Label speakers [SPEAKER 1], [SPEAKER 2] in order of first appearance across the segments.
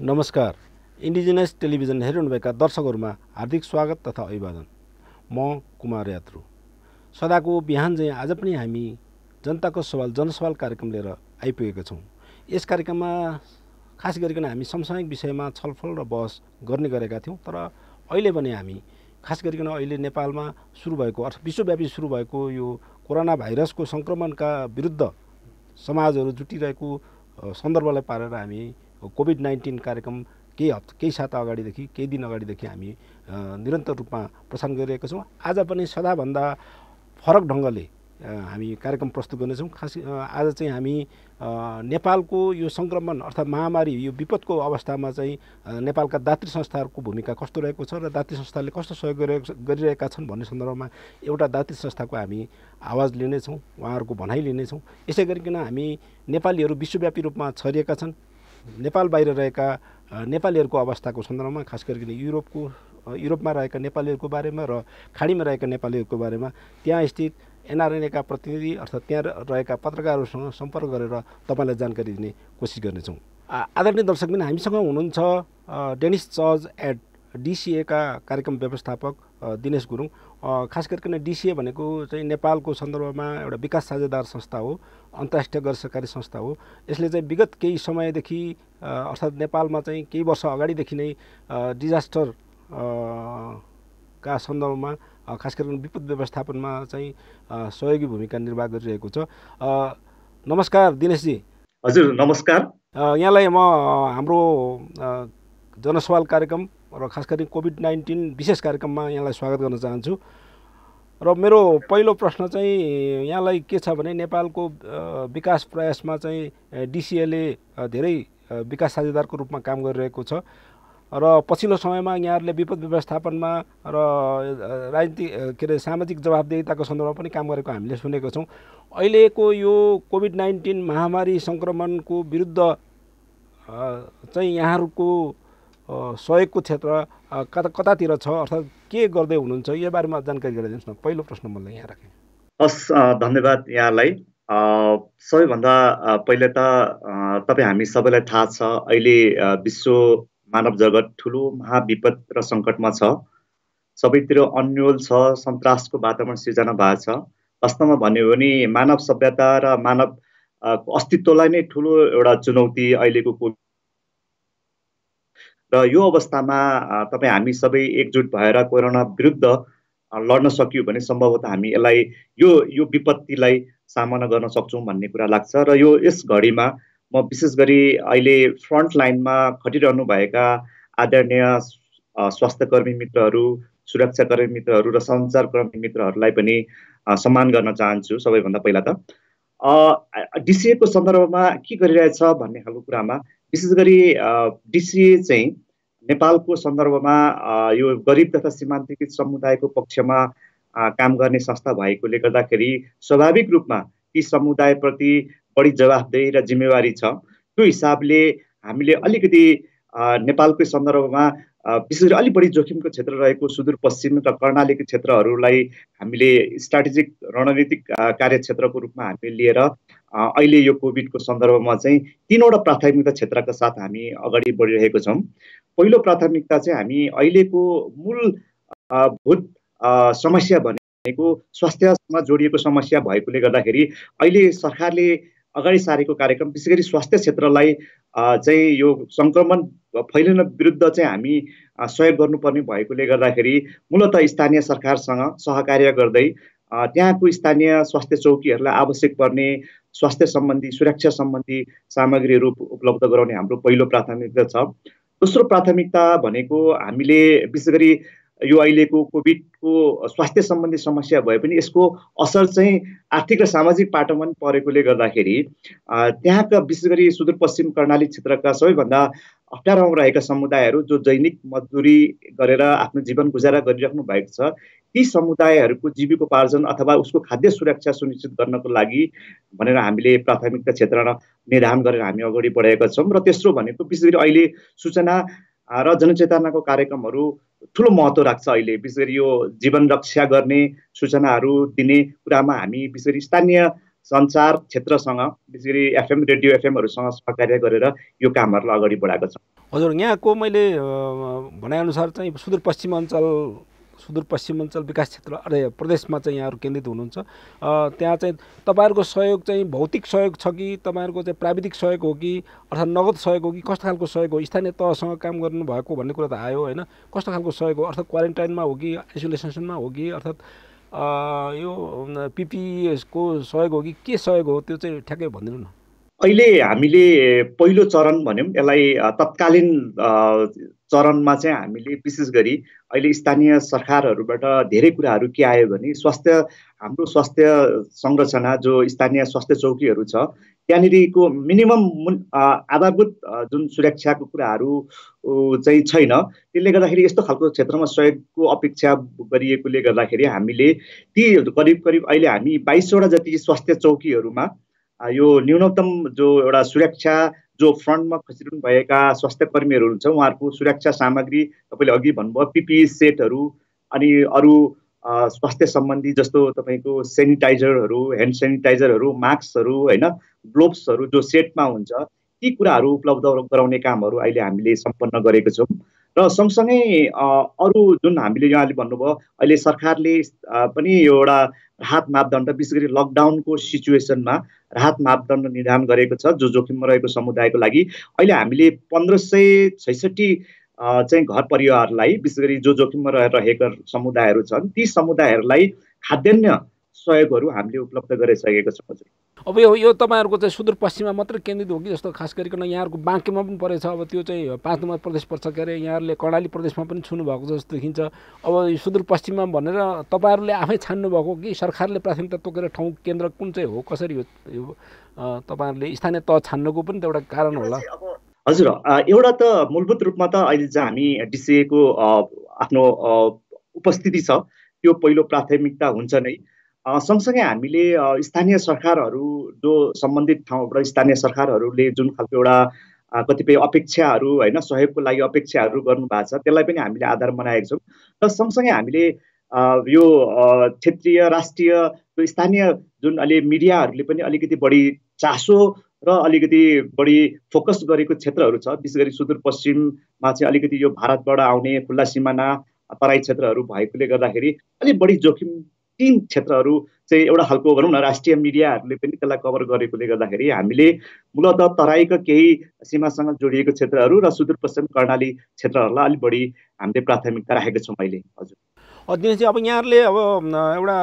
[SPEAKER 1] नमस्कार। Indigenous television हेरिरहनुभएका दर्शकहरूमा हार्दिक स्वागत तथा अभिवादन। म कुमार यात्रु। सदाको बिहान चाहिँ आज पनि हामी जनताको सवाल जनसवाल कार्यक्रम लिएर आइपुगेका छौँ। यस कार्यक्रममा खास गरिकन हामी समसामयिक विषयमा छलफल र बहस गर्ने गरेका थियौँ। तर अहिले पनि हामी खास गरिकन अहिले नेपालमा सुरु भएको अर्थात् विश्वव्यापी सुरु भएको यो कोरोना भाइरसको सङ्क्रमणका विरुद्ध समाजहरू जुटिरहेको सन्दर्भलाई पारेर हामी कोभिड-19 कार्यक्रम केही साता अगाडिदेखि केही दिन अगाडिदेखि हामी निरन्तर रूपमा प्रसारण गरिरहेका छौँ। आज पनि सदाभन्दा फरक ढङ्गले हामी कार्यक्रम प्रस्तुत गर्नेछौँ। खास आज चाहिँ हामी नेपालको यो सङ्क्रमण अर्थात् महामारी यो विपदको अवस्थामा चाहिँ नेपालका दातृ संस्थाहरूको भूमिका कस्तो रहेको छ र दातृ संस्थाले कस्तो सहयोग गरिरहेका छन् भन्ने सन्दर्भमा एउटा दातृ संस्थाको हामी आवाज लिनेछौँ, उहाँहरूको भनाइ लिनेछौँ। यसै गरिकन हामी नेपालीहरू विश्वव्यापी रूपमा छरिएका छन्। नेपाल बाहिर रहेका नेपालीहरूको अवस्थाको सन्दर्भमा खास गरिकन युरोपमा रहेका नेपालीहरूको बारेमा र खाडीमा रहेका नेपालीहरूको बारेमा त्यहाँ स्थित एनआरएनएका प्रतिनिधि अर्थात् त्यहाँ रहेका पत्रकारहरूसँग सम्पर्क गरेर तपाईँलाई जानकारी दिने कोसिस गर्नेछौँ। आदरणीय दर्शकबिन, हामीसँग हुनुहुन्छ डेनिस चर्च एट डिसिएका कार्यक्रम व्यवस्थापक दिनेश गुरुङ। खास गरिकन डिसिए भनेको चाहिँ नेपालको सन्दर्भमा एउटा विकास साझेदार संस्था हो, अन्तर्राष्ट्रिय गैर सरकारी संस्था हो। यसले चाहिँ विगत केही समयदेखि अर्थात् नेपालमा चाहिँ केही वर्ष अगाडिदेखि नै डिजास्टर का सन्दर्भमा खास गरिकन विपद व्यवस्थापनमा चाहिँ सहयोगी भूमिका निर्वाह गरिरहेको छ। नमस्कार दिनेशजी।
[SPEAKER 2] हजुर नमस्कार।
[SPEAKER 1] यहाँलाई म हाम्रो जनसवाल कार्यक्रम र खास गरी कोभिड-19 विशेष कार्यक्रममा यहाँलाई स्वागत गर्न चाहन्छु। र मेरो पहिलो प्रश्न चाहिँ यहाँलाई के छ भने नेपालको विकास प्रयासमा चाहिँ डिसिएले धेरै विकास साझेदारको रूपमा काम गरिरहेको छ र पछिल्लो समयमा यहाँहरूले विपद व्यवस्थापनमा र राजनीतिक सामाजिक जवाबदेहिताको सन्दर्भमा पनि काम गरेको हामीले सुनेको छौँ। अहिलेको यो कोभिड-19 महामारी सङ्क्रमणको विरुद्ध चाहिँ यहाँहरूको सहयोगको क्षेत्र कतातिर छ अर्थात् के गर्दै हुनुहुन्छ यो बारेमा जानकारी गराइदिनुहोस् न। पहिलो प्रश्न मलाई यहाँ राखेँ।
[SPEAKER 2] हस्, धन्यवाद यहाँलाई। सबैभन्दा पहिले त तपाईँ हामी सबैलाई थाहा छ अहिले विश्व मानव जगत ठुलो महाविपद र सङ्कटमा छ। सबैतिर अन्यल छ, सन्तासको वातावरण सिर्जना भएको छ। वास्तवमा भन्यो भने मानव सभ्यता र मानव अस्तित्वलाई नै ठुलो एउटा चुनौती अहिलेको कोभिड र यो अवस्थामा तपाईँ हामी सबै एकजुट भएर कोरोना विरुद्ध लड्न सक्यौँ भने सम्भवतः हामी यसलाई यो विपत्तिलाई सामना गर्न सक्छौँ भन्ने कुरा लाग्छ। र यस घडीमा म विशेष गरी अहिले फ्रन्ट लाइनमा खटिरहनु भएका आदरणीय स्वास्थ्यकर्मी मित्रहरू, सुरक्षाकर्मी मित्रहरू र सञ्चारकर्मी मित्रहरूलाई पनि सम्मान गर्न चाहन्छु। सबैभन्दा पहिला त डिसिएको सन्दर्भमा के गरिरहेछ भन्ने खालको कुरामा विशेष गरी डिसिए चाहिँ नेपालको सन्दर्भमा यो गरिब तथा सीमान्तकृत समुदायको पक्षमा काम गर्ने संस्था भएकोले गर्दाखेरि स्वाभाविक रूपमा ती समुदायप्रति बढी जवाफदेही र जिम्मेवारी छ। त्यो हिसाबले हामीले अलिकति नेपालकै सन्दर्भमा विशेष गरी अलिक बढी जोखिमको क्षेत्र रहेको सुदूरपश्चिम र कर्णालीको क्षेत्रहरूलाई हामीले स्ट्राटेजिक रणनीतिक कार्यक्षेत्रको रूपमा हामीले लिएर अहिले यो कोभिडको सन्दर्भमा चाहिँ तीनवटा प्राथमिकता क्षेत्रका साथ हामी अगाडि बढिरहेको छौँ। पहिलो प्राथमिकता चाहिँ हामी अहिलेको मूलभूत समस्या भनेको स्वास्थ्यसँग जोडिएको समस्या भएकोले गर्दाखेरि अहिले सरकारले अगाडि सारेको कार्यक्रम विशेष गरी स्वास्थ्य क्षेत्रलाई चाहिँ यो सङ्क्रमण फैलिन विरुद्ध चाहिँ हामी सहयोग गर्नुपर्ने भएकोले गर्दाखेरि मूलतः स्थानीय सरकारसँग सहकार्य गर्दै त्यहाँको स्थानीय स्वास्थ्य चौकीहरूलाई आवश्यक पर्ने स्वास्थ्य सम्बन्धी सुरक्षा सम्बन्धी सामग्रीहरू उपलब्ध गराउने हाम्रो पहिलो प्राथमिकता छ। दोस्रो प्राथमिकता भनेको हामीले विशेष गरी यो अहिलेको कोभिडको स्वास्थ्य सम्बन्धी समस्या भए पनि यसको असर चाहिँ आर्थिक र सामाजिक पाटोमा पनि परेकोले गर्दाखेरि त्यहाँका विशेष गरी सुदूरपश्चिम कर्णाली क्षेत्रका सबैभन्दा अप्ठ्यारोमा रहेका समुदायहरू जो दैनिक मजदुरी गरेर आफ्नो जीवन गुजारा गरिराख्नु भएको छ ती समुदायहरूको जीविकोपार्जन अथवा उसको खाद्य सुरक्षा सुनिश्चित गर्नको लागि भनेर हामीले प्राथमिकता क्षेत्र निर्धारण गरेर हामी अगाडि बढेका छौँ। र तेस्रो भनेको विशेष गरी अहिले सूचना र जनचेतनाको कार्यक्रमहरू ठुलो महत्त्व राख्छ। अहिले विशेष गरी यो जीवन रक्षा गर्ने सूचनाहरू दिने कुरामा हामी विशेष गरी स्थानीय
[SPEAKER 1] सञ्चार क्षेत्रसँग विशेष गरी एफएम रेडियो एफएमहरूसँग सहकार्य गरेर यो कामहरूलाई अगाडि बढाएको छ। हजुर, यहाँको मैले भनाइअनुसार चाहिँ सुदूरपश्चिम अञ्चल विकास क्षेत्र प्रदेशमा चाहिँ यहाँहरू केन्द्रित हुनुहुन्छ। त्यहाँ चाहिँ तपाईँहरूको सहयोग चाहिँ भौतिक सहयोग छ कि तपाईँहरूको चाहिँ प्राविधिक सहयोग हो कि अर्थात् नगद सहयोग हो कि कस्तो खालको सहयोग हो? स्थानीय तहसँग काम गर्नुभएको भन्ने कुरा त आयो होइन, कस्तो खालको सहयोग हो? अर्थात् क्वारेन्टाइनमा हो कि आइसोलेसनमा हो कि अर्थात् यो पिपिएसको सहयोग हो कि के सहयोग हो, त्यो चाहिँ ठ्याक्कै भनिदिनु न। अहिले हामीले पहिलो चरण भन्यौँ यसलाई, तत्कालीन चरणमा चाहिँ हामीले विशेष गरी अहिले स्थानीय सरकारहरूबाट धेरै कुराहरू के आयो भने हाम्रो स्वास्थ्य संरचना जो स्थानीय स्वास्थ्य चौकीहरू छ त्यहाँनिरको मिनिमम आधारभूत जुन सुरक्षाको कुराहरू चाहिँ छैन। त्यसले गर्दाखेरि यस्तो खालको क्षेत्रमा सहयोगको अपेक्षा गरिएकोले गर्दाखेरि हामीले ती करिब अहिले हामी 22वटा जति स्वास्थ्य चौकीहरूमा यो न्यूनतम जो एउटा सुरक्षा जो फ्रन्टमा खसिरहनु भएका स्वास्थ्य कर्मीहरू हुन्छ उहाँहरूको सुरक्षा सामग्री तपाईँले अघि भन्नुभयो पिपिई सेटहरू अनि अरू स्वास्थ्य सम्बन्धी जस्तो तपाईँको सेनिटाइजरहरू, ह्यान्ड सेनिटाइजरहरू, मास्कहरू होइन, ग्लोभ्सहरू जो सेटमा हुन्छ ती कुराहरू उपलब्ध गराउने कामहरू अहिले हामीले सम्पन्न गरेको छौँ। र सँगसँगै अरू जुन हामीले यहाँले भन्नुभयो अहिले सरकारले पनि एउटा राहत मापदण्ड विशेष गरी लकडाउनको सिचुएसनमा राहत मापदण्ड निर्धारण गरेको छ जो जोखिममा रहेको समुदायको लागि। अहिले हामीले 1566 चाहिँ घर परिवारलाई विशेष गरी जो जोखिममा रहेका समुदायहरू छन् ती समुदायहरूलाई खाद्यान्न सहयोगहरू हामीले उपलब्ध गराइसकेका छौँ। अब यो तपाईँहरूको चाहिँ सुदूरपश्चिममा मात्रै केन्द्रित हो कि जस्तो खास गरिकन यहाँहरूको बाँकेमा पनि परेछ, अब त्यो चाहिँ 5 नम्बर प्रदेश पर्छ के अरे, यहाँहरूले कर्णाली प्रदेशमा पनि छुनु भएको जस्तो देखिन्छ। अब यो सुदूरपश्चिममा भनेर तपाईँहरूले आफै छान्नु भएको कि सरकारले प्राथमिकता तोकेर ठाउँ केन्द्र कुन चाहिँ हो, कसरी हो तपाईँहरूले स्थानीय तह छान्नुको पनि त एउटा कारण होला? हजुर, एउटा त मूलभूत रूपमा त अहिले चाहिँ हामी डिसिएको आफ्नो उपस्थिति छ त्यो पहिलो प्राथमिकता हुन्छ नै। सँगसँगै हामीले स्थानीय सरकारहरू जो सम्बन्धित ठाउँबाट स्थानीय सरकारहरूले जुन खालको एउटा कतिपय अपेक्षाहरू होइन सहयोगको लागि अपेक्षाहरू गर्नुभएको छ त्यसलाई पनि हामीले आधार बनाएका छौँ। र सँगसँगै हामीले यो क्षेत्रीय राष्ट्रिय स्थानीय जुन अहिले मिडियाहरूले पनि अलिकति बढी चासो र अलिकति बढी फोकस गरेको क्षेत्रहरू छ विशेष गरी सुदूरपश्चिममा चाहिँ अलिकति यो भारतबाट आउने खुल्ला सिमाना तराई क्षेत्रहरू भएकोले गर्दाखेरि अलिक बढी जोखिम तीन क्षेत्रहरू चाहिँ एउटा खालको भनौँ न राष्ट्रिय मिडियाहरूले पनि त्यसलाई कभर गरेकोले गर्दाखेरि हामीले मूलतः तराईका केही सीमासँग जोडिएको क्षेत्रहरू र सुदूरपश्चिम कर्णाली क्षेत्रहरूलाई अलिक बढी हामीले प्राथमिकता राखेका छौँ अहिले। हजुर, दिनेश जी, अब यहाँहरूले अब एउटा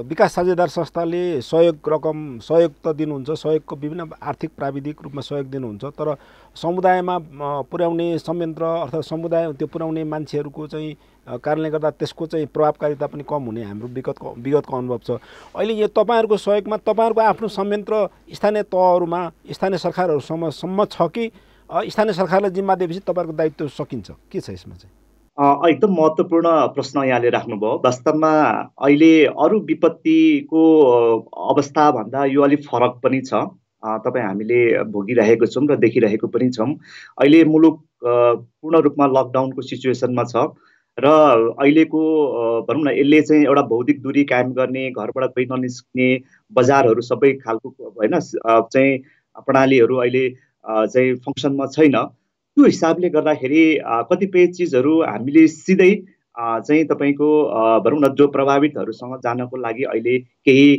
[SPEAKER 1] विकास साझेदार संस्थाले सहयोग त दिनुहुन्छ, सहयोगको विभिन्न आर्थिक प्राविधिक रूपमा सहयोग दिनुहुन्छ, तर समुदायमा पुर्याउने संयन्त्र अर्थात् समुदाय त्यो पुर्याउने मान्छेहरूको चाहिँ कारणले गर्दा त्यसको चाहिँ प्रभावकारिता पनि कम हुने हाम्रो विगतको अनुभव छ। अहिले यो तपाईँहरूको सहयोगमा तपाईँहरूको आफ्नो संयन्त्र स्थानीय तहहरूमा स्थानीय सरकारहरूसम्म छ कि स्थानीय सरकारलाई जिम्मा दिएपछि तपाईँहरूको दायित्व सकिन्छ, के छ यसमा चाहिँ? एकदम महत्त्वपूर्ण प्रश्न यहाँले राख्नुभयो। वास्तवमा अहिले अरू विपत्तिको अवस्थाभन्दा यो अलिक फरक पनि छ। तपाईँ हामीले भोगिरहेको छौँ र देखिरहेको पनि छौँ। अहिले मुलुक पूर्ण रूपमा लकडाउनको सिचुएसनमा छ र अहिलेको भनौँ न यसले चाहिँ एउटा भौतिक दूरी कायम गर्ने, घरबाट कोही ननिस्किने, बजारहरू सबै खालको होइन चाहिँ प्रणालीहरू अहिले चाहिँ फङ्सनमा छैन। त्यो हिसाबले गर्दाखेरि कतिपय चिजहरू हामीले सिधै चाहिँ तपाईँको भनौँ न जो प्रभावितहरूसँग जानको लागि अहिले केही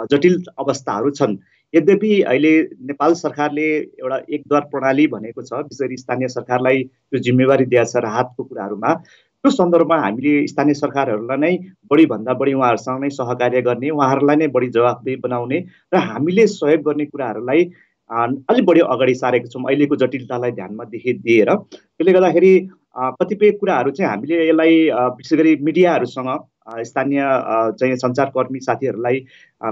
[SPEAKER 1] जटिल अवस्थाहरू छन्। यद्यपि अहिले नेपाल सरकारले एउटा एकद्वार प्रणाली भनेको छ, विशेष गरी स्थानीय सरकारलाई त्यो जिम्मेवारी दिएको छ राहतको कुराहरूमा। त्यो सन्दर्भमा हामीले स्थानीय सरकारहरूलाई नै बढीभन्दा बढी उहाँहरूसँग नै सहकार्य गर्ने, उहाँहरूलाई नै बढी जवाफदेही बनाउने र हामीले सहयोग गर्ने कुराहरूलाई अलिक बढी अगाडि सारेको छौँ अहिलेको जटिलतालाई ध्यानमा दिएर। त्यसले गर्दाखेरि कतिपय कुराहरू चाहिँ हामीले यसलाई विशेष गरी मिडियाहरूसँग स्थानीय चाहिँ सञ्चारकर्मी साथीहरूलाई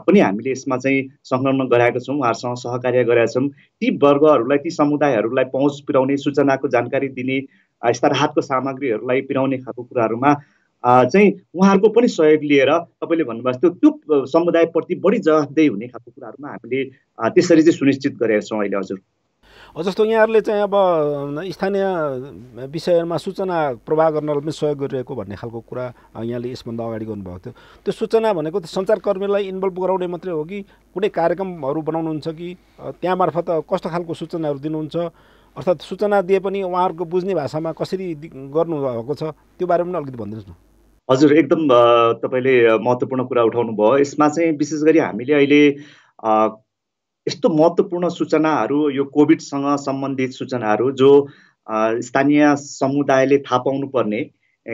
[SPEAKER 1] पनि हामीले यसमा चाहिँ संलग्न गराएका छौँ, उहाँहरूसँग सहकार्य गरेका छौँ। ती वर्गहरूलाई ती समुदायहरूलाई पहुँच पुर्याउने, सूचनाको जानकारी दिने, यस्ता राहतको सामग्रीहरूलाई पुर्याउने खालको कुराहरूमा चाहिँ उहाँहरूको पनि सहयोग लिएर तपाईँले भन्नुभएको जस्तो त्यो समुदायप्रति बढी जवाफदेही हुने खालको कुराहरूमा हामीले त्यसरी चाहिँ सुनिश्चित गरेका छौँ अहिले। हजुर, जस्तो यहाँहरूले चाहिँ अब स्थानीय विषयमा सूचना प्रवाह गर्नलाई पनि सहयोग गरिरहेको भन्ने खालको कुरा यहाँले यसभन्दा अगाडि गर्नुभएको थियो। त्यो सूचना भनेको सञ्चारकर्मीलाई इन्भल्भ गराउने मात्रै हो कि कुनै कार्यक्रमहरू बनाउनुहुन्छ कि त्यहाँ मार्फत कस्तो खालको सूचनाहरू दिनुहुन्छ, अर्थात् सूचना दिए पनि उहाँहरूको बुझ्ने भाषामा कसरी गर्नुभएको छ त्यो बारेमा पनि अलिकति भनिदिनुहोस् न।
[SPEAKER 2] हजुर, एकदम तपाईँले महत्त्वपूर्ण कुरा उठाउनु भयो। यसमा चाहिँ विशेष गरी हामीले अहिले यस्तो महत्त्वपूर्ण सूचनाहरू, यो कोभिडसँग सम्बन्धित सूचनाहरू जो स्थानीय समुदायले थाहा पाउनुपर्ने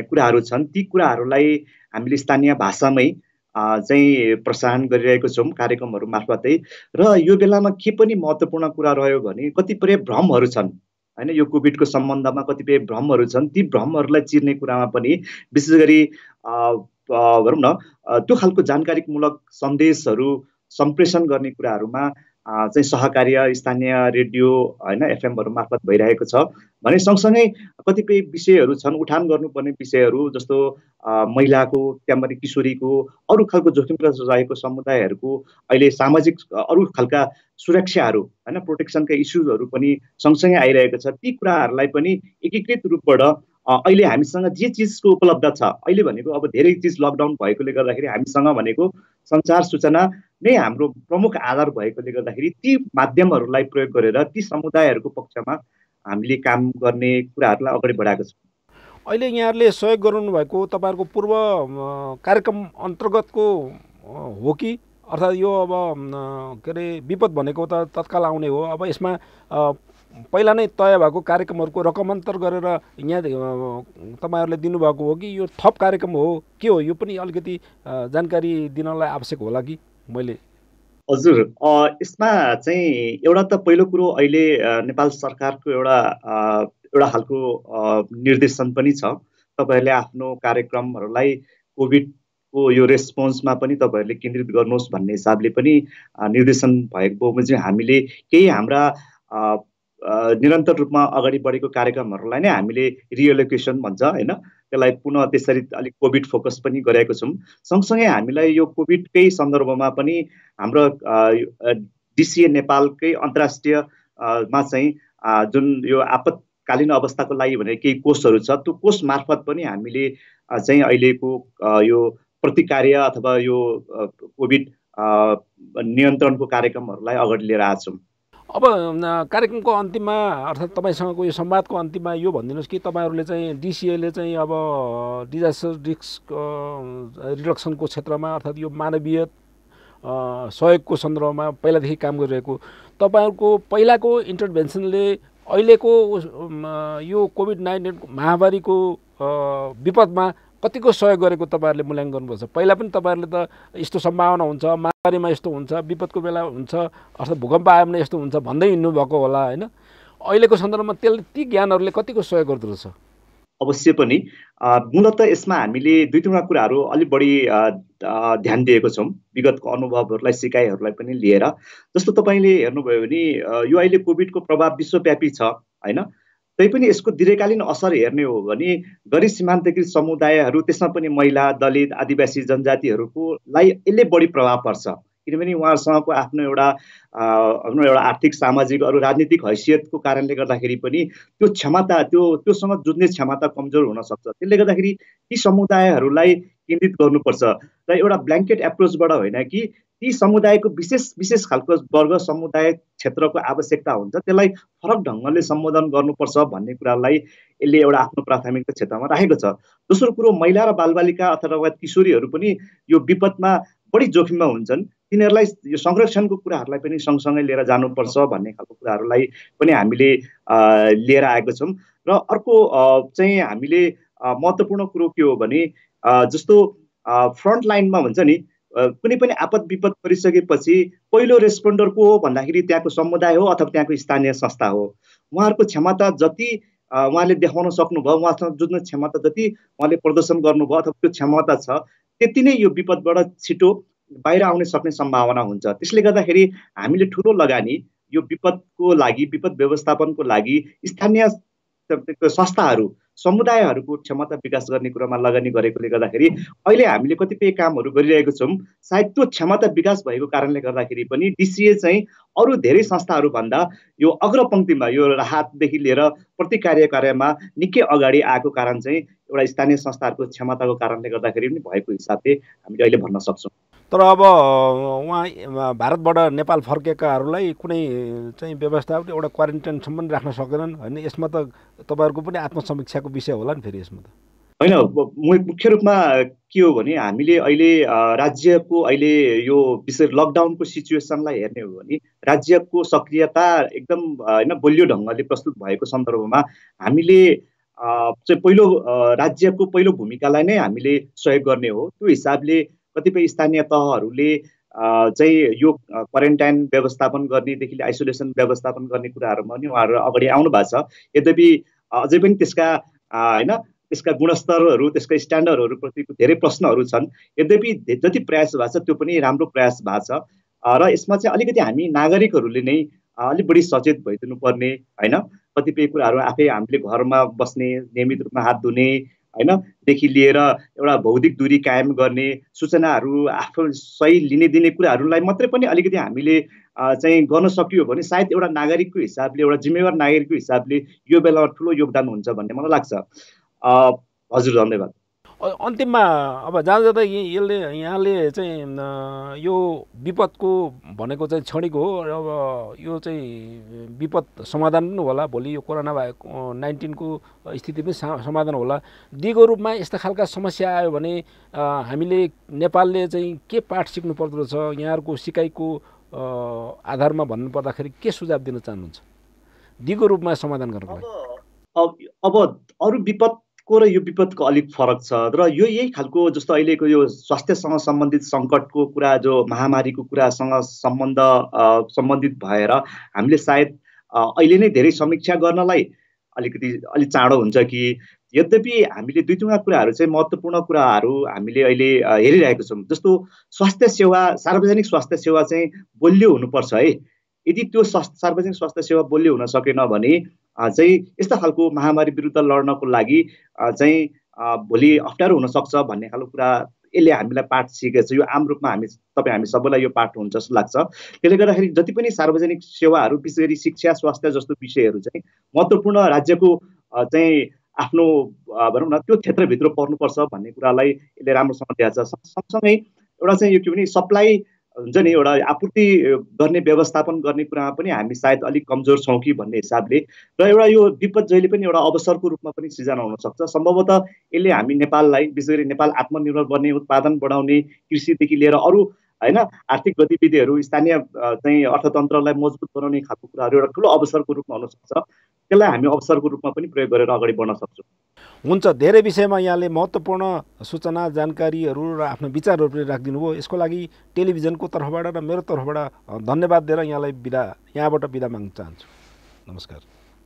[SPEAKER 2] कुराहरू छन्, ती कुराहरूलाई हामीले स्थानीय भाषामै चाहिँ प्रसारण गरिरहेको छौँ कार्यक्रमहरू मार्फतै। र यो बेलामा के पनि महत्त्वपूर्ण कुरा रह्यो भने कतिपय भ्रमहरू छन् हैन, यो कोभिडको सम्बन्धमा कतिपय भ्रमहरू छन्। ती भ्रमहरूलाई चिर्ने कुरामा पनि विशेष गरी भनौँ न त्यो खालको जानकारीमूलक सन्देशहरू सम्प्रेषण गर्ने कुराहरूमा चाहिँ सहकार्य स्थानीय रेडियो हैन एफएमहरू मार्फत भइरहेको छ भने सँगसँगै कतिपय विषयहरू छन् उठान गर्नुपर्ने विषयहरू, जस्तो महिलाको, त्यहाँबाट किशोरीको, अरू खालको जोखिममा रहेको समुदायहरूको अहिले सामाजिक अरू खालका सुरक्षाहरू हैन प्रोटेक्सनका इस्युजहरू पनि सँगसँगै आइरहेको छ। ती कुराहरूलाई पनि एकीकृत रूपबाट अहिले हामीसँग जे चिजको उपलब्ध छ, अहिले भनेको अब धेरै चिज लकडाउन भएकोले गर्दाखेरि हामीसँग भनेको सञ्चार सूचना नै हाम्रो प्रमुख आधार भएकोले गर्दाखेरि ती माध्यमहरूलाई प्रयोग गरेर ती समुदायहरूको पक्षमा हामीले काम गर्ने कुराहरूलाई अगाडि बढाएको छौँ।
[SPEAKER 1] अहिले यहाँहरूले सहयोग गर्नुभएको तपाईँहरूको पूर्व कार्यक्रम अन्तर्गतको हो कि, अर्थात् यो अब के अरे विपद भनेको त तत्काल आउने हो, अब यसमा पहिला नै तय भएको कार्यक्रमहरूको रकमान्तर गरेर यहाँ तपाईँहरूले दिनुभएको हो कि यो थप कार्यक्रम हो, के हो? यो पनि अलिकति जानकारी दिनलाई आवश्यक होला कि मैले।
[SPEAKER 2] हजुर, यसमा चाहिँ एउटा त पहिलो कुरो अहिले नेपाल सरकारको एउटा खालको निर्देशन पनि छ। तपाईँहरूले आफ्नो कार्यक्रमहरूलाई कोभिडको यो रेस्पोन्समा पनि तपाईँहरूले केन्द्रित गर्नुहोस् भन्ने हिसाबले पनि निर्देशन भएको चाहिँ हामीले केही हाम्रा निरन्तर रूपमा अगाडि बढेको कार्यक्रमहरूलाई नै हामीले रिएलोकेसन भन्छ हैन, त्यसलाई पुनः त्यसरी अलिक कोभिड फोकस पनि गरेको छौँ। सँगसँगै हामीलाई यो कोभिडकै सन्दर्भमा पनि हाम्रो डिसिए नेपालकै अन्तर्राष्ट्रियमा चाहिँ जुन यो आपतकालीन अवस्थाको लागि भनेर केही कोषहरू छ, त्यो कोष मार्फत पनि हामीले चाहिँ अहिलेको यो प्रतिकार्य अथवा यो कोभिड नियन्त्रणको कार्यक्रमहरूलाई अगाडि लिएर आएको छौँ।
[SPEAKER 1] अब कार्यक्रमको अन्तिममा अर्थात् तपाईँसँगको यो संवादको अन्तिममा यो भनिदिनुहोस् कि तपाईँहरूले चाहिँ डिसिएले चाहिँ अब डिजास्टर रिस्क रिडक्सनको क्षेत्रमा अर्थात् यो मानवीय सहयोगको सन्दर्भमा पहिलादेखि काम गरिरहेको तपाईँहरूको पहिलाको इन्टरभेन्सनले अहिलेको यो कोभिड-19 महामारीको विपदमा कतिको सहयोग गरेको तपाईँहरूले मूल्याङ्कन गर्नुपर्छ? पहिला पनि तपाईँहरूले त यस्तो सम्भावना हुन्छ, महामारीमा यस्तो हुन्छ, विपदको बेला हुन्छ, अर्थात् भूकम्प आयो भने यस्तो हुन्छ भन्दै हिँड्नुभएको होला होइन? अहिलेको सन्दर्भमा ती ज्ञानहरूले कतिको सहयोग गर्दो रहेछ?
[SPEAKER 2] अवश्य पनि। मूलतः यसमा हामीले दुई तीनवटा कुराहरू अलिक बढी ध्यान दिएको छौँ, विगतको अनुभवहरूलाई सिकाइहरूलाई पनि लिएर। जस्तो तपाईँले हेर्नुभयो भने यो अहिले कोभिडको प्रभाव विश्वव्यापी छ होइन, तैपनि यसको दीर्घकालीन असर हेर्ने हो भने गरीब सीमान्तकृत समुदायहरू, त्यसमा पनि महिला, दलित, आदिवासी जनजातिहरूको लाई यसले बढी प्रभाव पर्छ, किनभने उहाँहरूसँगको आफ्नो एउटा आर्थिक, सामाजिक, अरू राजनीतिक हैसियतको कारणले गर्दाखेरि पनि त्यो क्षमता त्योसँग जुझ्ने क्षमता कमजोर हुनसक्छ। त्यसले गर्दाखेरि ती समुदायहरूलाई केन्द्रित गर्नुपर्छ र एउटा ब्ल्याङ्केट एप्रोचबाट होइन कि ती समुदायको विशेष खालको वर्ग, समुदाय, क्षेत्रको आवश्यकता हुन्छ, त्यसलाई फरक ढङ्गले सम्बोधन गर्नुपर्छ भन्ने कुरालाई यसले एउटा आफ्नो प्राथमिकता क्षेत्रमा राखेको छ। दोस्रो कुरो, महिला र बालबालिका अथवा किशोरीहरू पनि यो विपदमा बढी जोखिममा हुन्छन्, तिनीहरूलाई यो संरक्षणको कुराहरूलाई पनि सँगसँगै लिएर जानुपर्छ भन्ने खालको कुराहरूलाई पनि हामीले लिएर आएको छौँ। र अर्को चाहिँ हामीले महत्त्वपूर्ण कुरो के हो भने जस्तो फ्रन्ट लाइनमा हुन्छ नि, कुनै पनि आपद विपद परिसकेपछि पहिलो रेस्पोन्डर को हो भन्दाखेरि त्यहाँको समुदाय हो अथवा त्यहाँको स्थानीय संस्था हो। उहाँहरूको क्षमता जति उहाँले देखाउन सक्नुभयो, उहाँसँग जुझ्ने क्षमता जति उहाँले प्रदर्शन गर्नुभयो अथवा त्यो क्षमता छ, त्यति नै यो विपदबाट छिटो बाहिर आउन सक्ने सम्भावना हुन्छ। त्यसले गर्दाखेरि हामीले ठुलो लगानी यो विपदको लागि, विपद व्यवस्थापनको लागि स्थानीय संस्थाहरू समुदायहरूको क्षमता विकास गर्ने कुरामा लगानी गरेकोले गर्दाखेरि अहिले हामीले कतिपय कामहरू गरिरहेको छौँ। सायद त्यो क्षमता विकास भएको कारणले गर्दाखेरि पनि DCA चाहिँ अरू धेरै संस्थाहरूभन्दा यो अग्रपङ्क्तिमा यो राहतदेखि लिएर प्रति कार्यमा निकै अगाडि आएको कारण चाहिँ एउटा स्थानीय संस्थाहरूको क्षमताको कारणले गर्दाखेरि पनि भएको हिसाबले हामीले अहिले भन्न सक्छौँ।
[SPEAKER 1] तर अब उहाँ भारतबाट नेपाल फर्केकाहरूलाई कुनै चाहिँ व्यवस्था एउटा क्वारेन्टाइनसम्म राख्न सक्दैनन् होइन? यसमा त तपाईँहरूको पनि आत्मसमीक्षाको विषय होला नि फेरि यसमा त
[SPEAKER 2] होइन। मुख्य रूपमा के हो भने हामीले अहिले राज्यको अहिले यो विशेष लकडाउनको सिचुएसनलाई हेर्ने हो भने राज्यको सक्रियता एकदम होइन बलियो ढङ्गले प्रस्तुत भएको सन्दर्भमा हामीले चाहिँ पहिलो राज्यको पहिलो भूमिकालाई नै हामीले सहयोग गर्ने हो। त्यो हिसाबले कतिपय स्थानीय तहहरूले चाहिँ यो क्वारेन्टाइन व्यवस्थापन गर्नेदेखि आइसोलेसन व्यवस्थापन गर्ने कुराहरूमा पनि उहाँहरू अगाडि आउनु भएको छ। यद्यपि अझै पनि त्यसका गुणस्तरहरू त्यसका स्ट्यान्डर्डहरूप्रति धेरै प्रश्नहरू छन्। यद्यपि जति प्रयास भएको छ त्यो पनि राम्रो प्रयास भएको छ र यसमा चाहिँ अलिकति हामी नागरिकहरूले नै अलिक बढी सचेत भइदिनु पर्ने होइन। कतिपय कुराहरू आफै हामीले घरमा बस्ने, नियमित रूपमा हात धुने देखि लिएर एउटा भौतिक दूरी कायम गर्ने, सूचनाहरू आफू सही लिने दिने कुराहरूलाई मात्रै पनि अलिकति हामीले चाहिँ गर्न सकियो भने सायद एउटा नागरिकको हिसाबले, एउटा जिम्मेवार नागरिकको हिसाबले यो बेलामा ठुलो योगदान हुन्छ भन्ने मलाई लाग्छ। हजुर, धन्यवाद।
[SPEAKER 1] अन्तिममा अब जाँदा यहाँले चाहिँ यो विपदको भनेको चाहिँ क्षणिक हो। अब यो चाहिँ विपद समाधान पनि होला, भोलि यो कोरोना-19 को स्थिति पनि समाधान होला। दिगो रूपमा यस्ता खालका समस्या आयो भने हामीले नेपालले चाहिँ के पाठ सिक्नु पर्दो रहेछ यहाँहरूको सिकाइको आधारमा भन्नुपर्दाखेरि के सुझाव दिन चाहनुहुन्छ दिगो रूपमा समाधान गर्नको लागि?
[SPEAKER 2] अब अरू विपदको र यो विपदको अलिक फरक छ र यही खालको जस्तो अहिलेको यो स्वास्थ्यसँग सम्बन्धित सङ्कटको कुरा, जो महामारीको कुरासँग सम्बन्धित भएर हामीले सायद अहिले नै धेरै समीक्षा गर्नलाई अलिक चाँडो हुन्छ कि? यद्यपि हामीले दुई टुङ्गा कुराहरू चाहिँ महत्त्वपूर्ण कुराहरू हामीले अहिले हेरिरहेको छौँ। जस्तो स्वास्थ्य सेवा, सार्वजनिक स्वास्थ्य सेवा चाहिँ बलियो हुनुपर्छ है। यदि त्यो सार्वजनिक स्वास्थ्य सेवा बलियो हुन सकेन भने चाहिँ यस्ता खालको महामारी विरुद्ध लड्नको लागि चाहिँ भोलि अप्ठ्यारो हुनसक्छ भन्ने खालको कुरा यसले हामीलाई पाठ सिकेको छ। यो आम रूपमा हामी सबैलाई यो पाठ हुन्छ जस्तो लाग्छ। त्यसले गर्दाखेरि जति पनि सार्वजनिक सेवाहरू, विशेष गरी शिक्षा, स्वास्थ्य जस्तो विषयहरू चाहिँ महत्त्वपूर्ण राज्यको चाहिँ आफ्नो भनौँ न त्यो क्षेत्रभित्र पर्नुपर्छ भन्ने कुरालाई यसले राम्रोसँग दिएको छ। सँगसँगै एउटा चाहिँ यो के भने सप्लाई हुन्छ नि, एउटा आपूर्ति गर्ने व्यवस्थापन गर्ने कुरामा पनि हामी सायद अलिक कमजोर छौँ कि भन्ने हिसाबले र एउटा यो विपद जहिले पनि एउटा अवसरको रूपमा पनि सिर्जना हुनसक्छ। सम्भवतः यसले हामी नेपाललाई, विशेष गरी नेपाल आत्मनिर्भर बन्ने, उत्पादन बढाउने, कृषिदेखि लिएर अरू होइन आर्थिक गतिविधिहरू, स्थानीय चाहिँ अर्थतन्त्रलाई मजबुत बनाउने खालको कुराहरू एउटा ठुलो अवसरको रूपमा हुनसक्छ। त्यसलाई हामी अवसरको रूपमा पनि प्रयोग गरेर अगाडि बढ्न सक्छौँ।
[SPEAKER 1] हुन्छ, धेरै विषयमा यहाँले महत्त्वपूर्ण सूचना, जानकारीहरू र आफ्नो विचारहरू पनि राखिदिनु भयो। यसको लागि टेलिभिजनको तर्फबाट र मेरो तर्फबाट धन्यवाद दिएर यहाँबाट बिदा माग्न चाहन्छु। नमस्कार।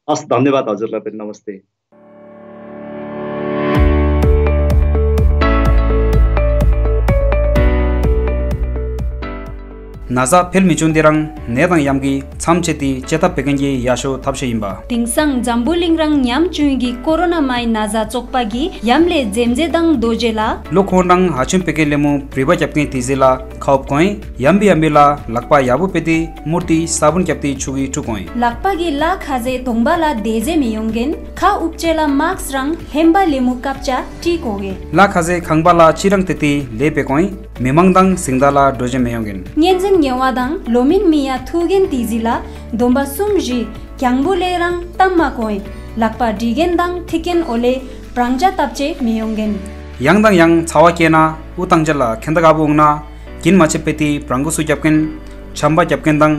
[SPEAKER 2] हस्, धन्यवाद हजुरलाई पनि। नमस्ते।
[SPEAKER 3] 나자 필미준디랑 내당 얌기 참체티 제타 백은기 야쇼 탑시임바
[SPEAKER 4] 팅상 잠불링랑 냠주이기 코로나 마이 나자 쪽파기 얌레 젬제당 도제라
[SPEAKER 3] लोखोंडंग हाचुम पेकेलेमु प्रिबा चपके तिजेला खाप कोई यम्बी यम्बीला लकपा याबु पेती मूर्ति साबुन चपती छुगी टुकोई
[SPEAKER 4] लकपागी ला खाजे तोंबाला देजे मियोंगेन खा उपचेला मार्क्स रंग हेम्बा लेमु कापचा टीकोगे
[SPEAKER 3] ला खाजे खंगबाला चिरंग तेती लेपे कोई मेमंगदंग सिंगदाला डोजे मियोंगेन
[SPEAKER 4] नियंजन यवादंग लोमिन मिया थुगेन तिजिला दोंबा सुमजी क्यांगबुलेरंग तम्मा कोई लकपा डिगेनदंग थिकेन ओले प्रांगजा तपचे मियोंगेन
[SPEAKER 3] यांगदंग yang chawakiena utangjala khendagabungna kin machepeti prangu sujapken chamba japkendang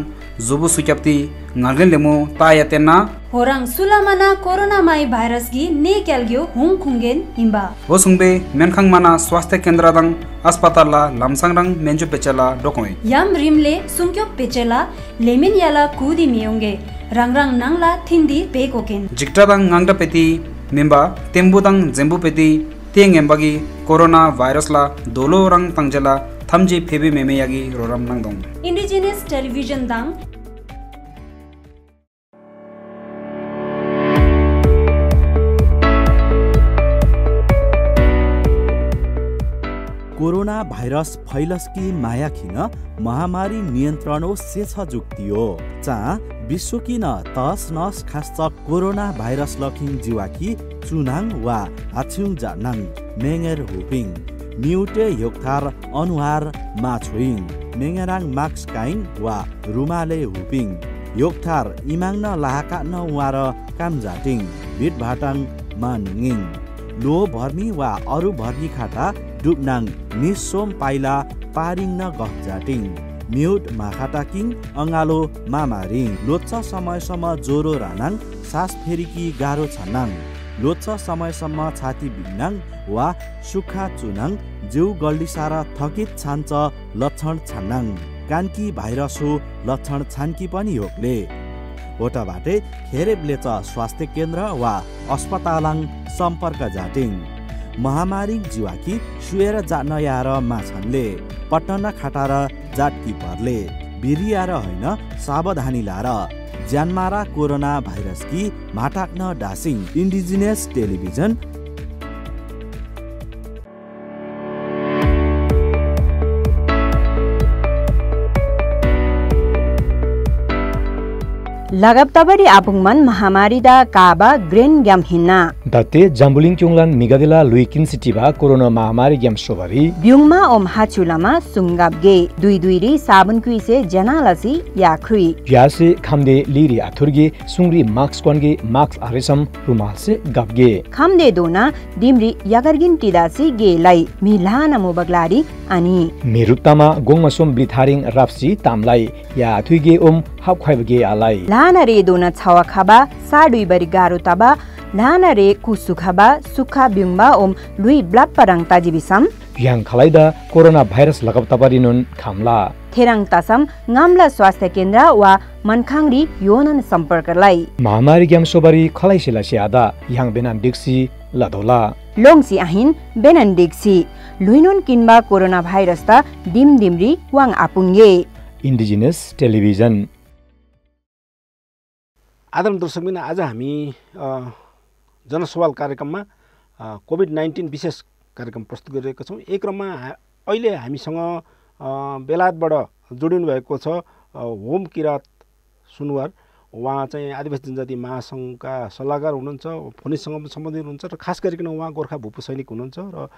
[SPEAKER 3] zubu sujapti ngargen lemu tayatena
[SPEAKER 4] horang sulamana corona mai virus gi ne kelgyo hung khungen imba
[SPEAKER 3] hosungbe menkhang mana swasthya kendra dang अस्पतालला लामसांगरंग मेंजो पेचला डोकोय
[SPEAKER 4] याम रिमले सुंक्यो पेचला lamin याला कुदी मियोंगे रंगरंग Nangla थिंदी पेकोकेन
[SPEAKER 3] जिक्टादंग ngang पेती मेंबा तेंबुदंग जेंबु पेती Teng एम्बागी corona वायरसला दोलो रंग तंगजला थमजी फेबी मेमेयागी रोराम नंगदों
[SPEAKER 4] indigenous television दंग
[SPEAKER 5] corona virus फैलस की माया खिन महामारी नियन्त्रणो सेछ जुक्तियो चा विश्व किन तस नस खास कोरोना भाइरस लखिङ जिवाकी चुनाङ वा आछुङ जानाङ मेङेर हुपिङ म्युटे योक्थार अनुहार माछुइङ मेङेराङ माक्स काइङ वा रुमाले हुपिङ योक्थार इमाङ न लाहाका न वार काम जाटिङ बिट भाटाङ मा निङिङ लो भर्मी वा अरु भर्मी खाटा डुबनाङ निसोम पाइला पारिङ न गफ जाटिङ म्युट माखाटाकिङ अङ्गालो मामारिङ लोच्चा समयसम्म ज्वरो रानाङ सास फेरिकी गाह्रो छनाङ लोच्चा समयसम्म छाती बिग्नाङ वा सुक्खा चुनाङ जिउ गल्डिसार थकित छान्छ लक्षण छान्नाङ कानकी भाइरस हो लक्षण छान्की पनि होक्ले ओटाबाटै खेरेब्लेच स्वास्थ्य केन्द्र वा अस्पतालाङ सम्पर्क जाटिङ महामारी जिवाकी सुएर जान यार माछन्ले पटन खाटार जाटकी पर्ले बिरियार होइन सावधानी लार ज्यानमारा कोरोना भाइरस की माटाक्न डासिङ इन्डिजिनियस टेलिभिजन
[SPEAKER 6] लगाबताबरी आपुङमन महामारी दा काबा ग्रेन ग्याम हिन्ना
[SPEAKER 7] दत्ते जम्बुलिङ क्योङलान मिगादेला लुइकिन सिटीबा कोरोना महामारी ग्याम सोबरी
[SPEAKER 6] ब्युङमा ओम हाचुलामा सुंगाबगे दुई साबुन कुइसे जनालासी याख्रुई
[SPEAKER 7] यासे खामदे लिरी आथुर्गे सुंगरी मास्क कोनगे मास्क आरेसम रुमाल से गबगे
[SPEAKER 6] खामदे दोना दिमरी यागरगिन टिदासी गेलाई मिलाना मोबगलारी अनि
[SPEAKER 7] मेरुत्तामा गोङमसोम ब्लिथारिङ राप्सी तामलाई या आथुगे ओम हाबखाइबगे आलाई
[SPEAKER 6] लाना रे दोना छावा खाबा साडुई बरी गारो तबा लाना रे कुसु खाबा सुखा ब्युङबा ओम लुई ब्लाप परङ ताजिबिसम
[SPEAKER 7] yang khalaida corona virus lagabtabari nun khamla
[SPEAKER 6] थेराङ तासम ngamla स्वास्थ्य केन्द्र वा मनखाङरी योनन सम्पर्कलाई
[SPEAKER 7] महामारी ग्याम सोबरी खलाइसिला सियादा yang benan diksi ladola
[SPEAKER 6] लोङसी आहिन बेनन डिक्सी लुइनुन किनबा कोरोना भाइरस ता दिमरी वाङ आपुङगे
[SPEAKER 7] इन्डिजिनियस टेलिभिजन
[SPEAKER 1] आदरणीय दर्शकबिन आज हामी जनसवाल कार्यक्रममा कोभिड-19 विशेष कार्यक्रम प्रस्तुत गरिरहेका छौँ। एक क्रममा अहिले हामीसँग बेलायतबाट जोडिनु भएको छ होम किरात सुनुवार। उहाँ चाहिँ आदिवासी जनजाति महासङ्घका सल्लाहकार हुनुहुन्छ, फोनिससँग पनि सम्बन्धित हुनुहुन्छ र खास गरिकन उहाँ गोर्खा भूपू सैनिक हुनुहुन्छ र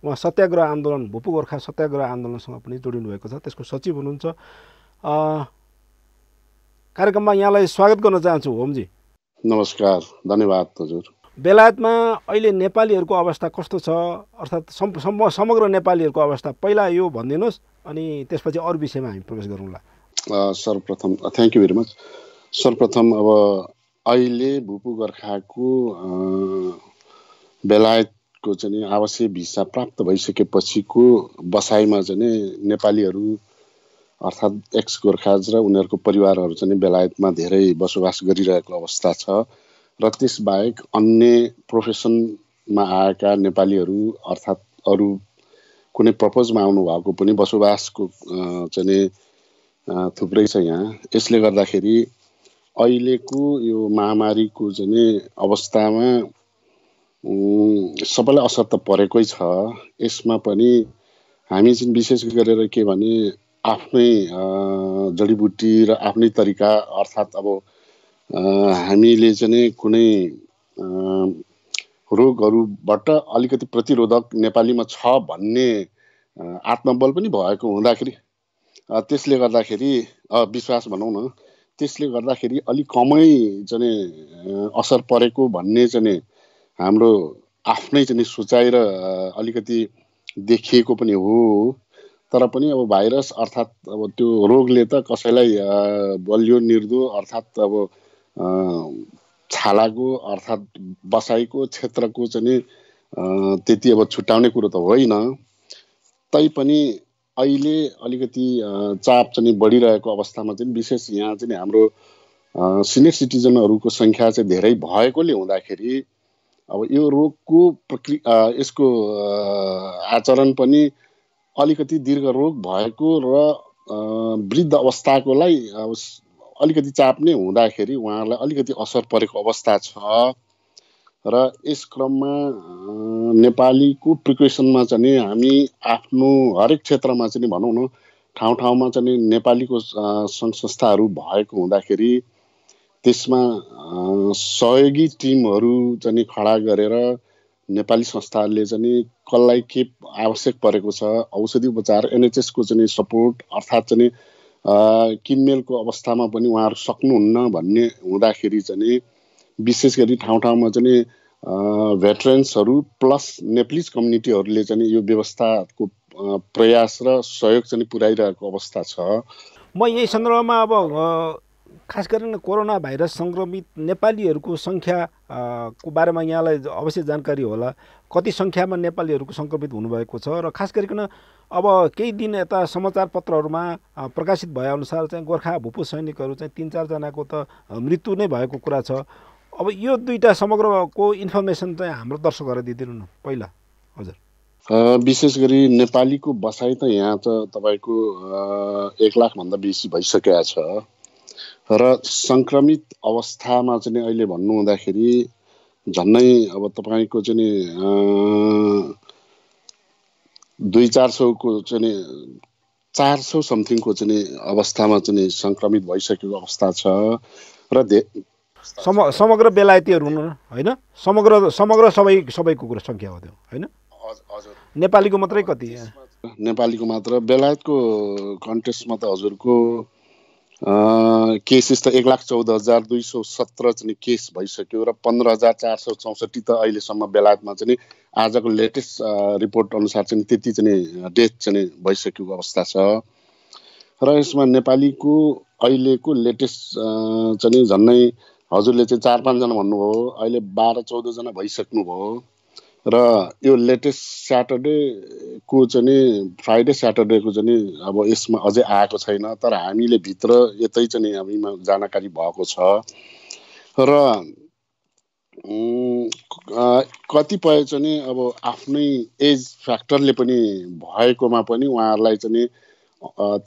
[SPEAKER 1] उहाँ सत्याग्रह आन्दोलन भूपू गोर्खा सत्याग्रह आन्दोलनसँग पनि जोडिनु भएको छ, त्यसको सचिव हुनुहुन्छ। कार्यक्रममा यहाँलाई स्वागत गर्न चाहन्छु होमजी।
[SPEAKER 8] नमस्कार, धन्यवाद हजुर।
[SPEAKER 1] बेलायतमा अहिले नेपालीहरूको अवस्था कस्तो छ, अर्थात् समग्र नेपालीहरूको अवस्था पहिला यो भनिदिनुहोस् अनि त्यसपछि अरू विषयमा हामी प्रवेश गरौँला।
[SPEAKER 8] सर्वप्रथम थ्याङ्क यू भेरी मच। सर्वप्रथम अब अहिले भूपू गोर्खाको बेलायतको चाहिँ आवासीय भिसा प्राप्त भइसकेपछिको बसाइमा चाहिँ नेपालीहरू अर्थात् एक्स गोर्खाज र उनीहरूको परिवारहरू चाहिँ बेलायतमा धेरै बसोबास गरिरहेको अवस्था छ र त्यसबाहेक अन्य प्रोफेसनमा आएका नेपालीहरू अर्थात् अरू कुनै पर्पजमा आउनुभएको पनि बसोबासको चाहिँ थुप्रै छ यहाँ। यसले गर्दाखेरि अहिलेको यो महामारीको चाहिँ अवस्थामा सबैलाई असर त परेकै छ। यसमा पनि हामी चाहिँ विशेष गरेर के भने आफ्नै जडीबुटी र आफ्नै तरिका अर्थात् अब हामीले चाहिँ कुनै रोगहरूबाट अलिकति प्रतिरोधक नेपालीमा छ भन्ने आत्मबल पनि भएको हुँदाखेरि त्यसले गर्दाखेरि विश्वास भनौँ न, त्यसले गर्दाखेरि अलिक कमै चाहिँ असर परेको भन्ने चाहिँ हाम्रो आफ्नै चाहिँ सोचाइ र अलिकति देखिएको पनि हो। तर पनि अब भाइरस अर्थात् अब त्यो रोगले त कसैलाई बलियो निर्दो अर्थात् अब छालाको अर्थात् बसाइको क्षेत्रको चाहिँ त्यति अब छुट्याउने कुरो त होइन। तैपनि अहिले अलिकति चाप चाहिँ बढिरहेको अवस्थामा चाहिँ विशेष यहाँ चाहिँ हाम्रो सिनियर सिटिजनहरूको सङ्ख्या चाहिँ धेरै भएकोले हुँदाखेरि अब यो रोगको यसको आचरण पनि अलिकति दीर्घ रोग भएको र वृद्ध अवस्थाकोलाई अलिकति चाप नै हुँदाखेरि उहाँहरूलाई अलिकति असर परेको अवस्था छ। र यस क्रममा नेपालीको प्रिक्वेसनमा चाहिँ हामी आफ्नो हरेक क्षेत्रमा चाहिँ भनौँ न ठाउँ ठाउँमा चाहिँ नेपालीको सङ्घ संस्थाहरू भएको हुँदाखेरि त्यसमा सहयोगी टिमहरू चाहिँ खडा गरेर नेपाली संस्थाहरूले चाहिँ कसलाई के आवश्यक परेको छ औषधि उपचार एनएचएसको चाहिँ सपोर्ट अर्थात् चाहिँ किनमेलको अवस्थामा पनि उहाँहरू सक्नुहुन्न भन्ने हुँदाखेरि चाहिँ विशेष गरी ठाउँ ठाउँमा चाहिँ भेटरेन्सहरू प्लस नेप्लिज कम्युनिटीहरूले चाहिँ यो व्यवस्थाको प्रयास र सहयोग चाहिँ पुर्याइरहेको अवस्था छ।
[SPEAKER 1] म यही सन्दर्भमा अब खास गरेर कोरोना भाइरस सङ्क्रमित नेपालीहरूको सङ्ख्या को बारेमा यहाँलाई अवश्य जानकारी होला। कति सङ्ख्यामा नेपालीहरूको सङ्क्रमित हुनुभएको छ र खास गरिकन अब केही दिन यता समाचार पत्रहरूमा प्रकाशित भएअनुसार चाहिँ गोर्खा भूपू सैनिकहरू चाहिँ 3-4 जनाको त मृत्यु नै भएको कुरा छ। अब यो दुईटा समग्रको इन्फर्मेसन चाहिँ हाम्रो दर्शकहरूलाई दिइदिनु न पहिला। हजुर,
[SPEAKER 8] विशेष गरी नेपालीको बसाइ त यहाँ त तपाईँको 1 लाखभन्दा बेसी भइसकेको छ र सङ्क्रमित अवस्थामा चाहिँ अहिले भन्नु हुँदाखेरि झन्नै अब तपाईँको चाहिँ 200-400 को चाहिँ 400 समथिङको चाहिँ अवस्थामा चाहिँ सङ्क्रमित भइसकेको अवस्था छ र
[SPEAKER 1] समग्र बेलायतीहरू हुनु होइन, समग्र सबैको कुरा सङ्ख्या हो त्यो होइन।
[SPEAKER 8] हजुर,
[SPEAKER 1] नेपालीको मात्रै कति?
[SPEAKER 8] नेपालीको मात्र। बेलायतको कन्टेस्टमा त हजुरको केसेस त 1,14,217 चाहिँ केस भइसक्यो र 15,464 त अहिलेसम्म बेलायतमा चाहिँ आजको लेटेस्ट रिपोर्ट अनुसार चाहिँ त्यति चाहिँ डेथ चाहिँ भइसकेको अवस्था छ र यसमा नेपालीको अहिलेको लेटेस्ट चाहिँ झन्नै हजुरले चाहिँ 4-5 जना भन्नुभयो, अहिले 12-14 जना भइसक्नुभयो र यो लेटेस्ट स्याटरडेको चाहिँ फ्राइडे स्याटरडेको चाहिँ अब यसमा अझै आएको छैन, तर हामीले भित्र यतै चाहिँ हामीमा जानकारी भएको छ र कतिपय चाहिँ अब आफ्नै एज फ्याक्टरले पनि भएकोमा पनि उहाँहरूलाई चाहिँ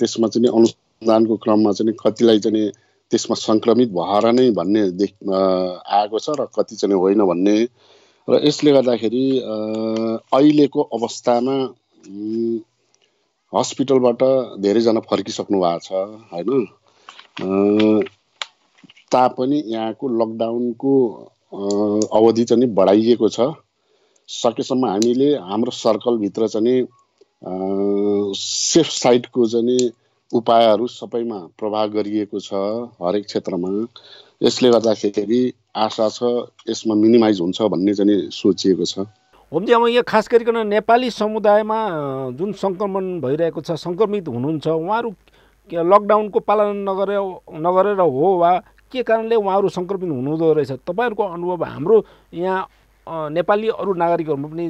[SPEAKER 8] त्यसमा चाहिँ अनुसन्धानको क्रममा चाहिँ कतिलाई चाहिँ त्यसमा सङ्क्रमित भएर नै भन्ने आएको छ र कति चाहिँ होइन भन्ने र यसले गर्दाखेरि अहिलेको अवस्थामा हस्पिटलबाट धेरैजना फर्किसक्नु भएको छ होइन। तापनि यहाँको लकडाउनको अवधि चाहिँ बढाइएको छ। सकेसम्म हामीले हाम्रो सर्कलभित्र चाहिँ सेफ साइडको चाहिँ उपायहरू सबैमा प्रभाव गरिएको छ हरेक क्षेत्रमा। यसले गर्दाखेरि आशा छ यसमा मिनिमाइज हुन्छ भन्ने चाहिँ सोचिएको छ।
[SPEAKER 1] होम्जी, अब यहाँ खास गरिकन नेपाली समुदायमा जुन सङ्क्रमण भइरहेको छ, सङ्क्रमित हुनुहुन्छ, उहाँहरू लकडाउनको पालन नगरेर हो वा के कारणले उहाँहरू सङ्क्रमित हुनुहुँदो रहेछ? तपाईँहरूको अनुभव हाम्रो यहाँ नेपाली अरू नागरिकहरूमा पनि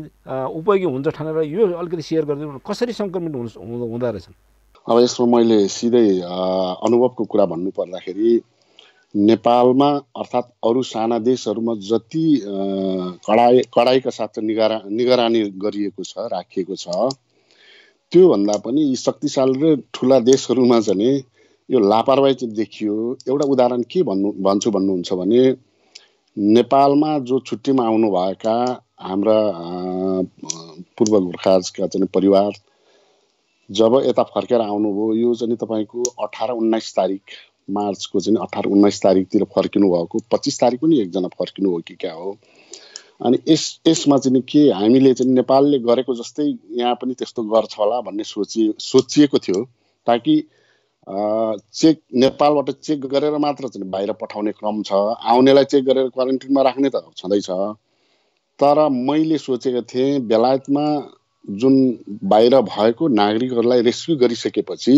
[SPEAKER 1] उपयोगी हुन्छ ठानेर यो अलिकति सेयर गरिदिनु। कसरी सङ्क्रमित हुँदो रहेछन्?
[SPEAKER 8] अब यसमा मैले सिधै अनुभवको कुरा भन्नु पर्दाखेरि नेपालमा अर्थात् अरू साना देशहरूमा जति कडाइका साथ निगरानी गरिएको छ, राखिएको छ, त्योभन्दा पनि यी शक्तिशाली र ठुला देशहरूमा चाहिँ यो लापरवाही चाहिँ देखियो। एउटा उदाहरण के भन्छु भन्नुहुन्छ भने नेपालमा जो छुट्टीमा आउनुभएका हाम्रा पूर्व गोर्खाका चाहिँ परिवार जब यता फर्केर आउनुभयो, यो चाहिँ तपाईँको 18-19 तारिक मार्चको चाहिँ 18-19 तारिकतिर फर्किनु भएको, 25 तारिक पनि एकजना फर्किनु हो कि क्या हो। अनि यसमा चाहिँ के हामीले चाहिँ नेपालले गरेको जस्तै यहाँ पनि त्यस्तो गर्छ होला भन्ने सोचिएको थियो, ताकि चेक नेपालबाट चेक गरेर मात्र चाहिँ बाहिर पठाउने क्रम छ, आउनेलाई चेक गरेर क्वारेन्टिनमा राख्ने त छँदैछ। तर मैले सोचेको थिएँ बेलायतमा जुन बाहिर भएको नागरिकहरूलाई रेस्क्यु गरिसकेपछि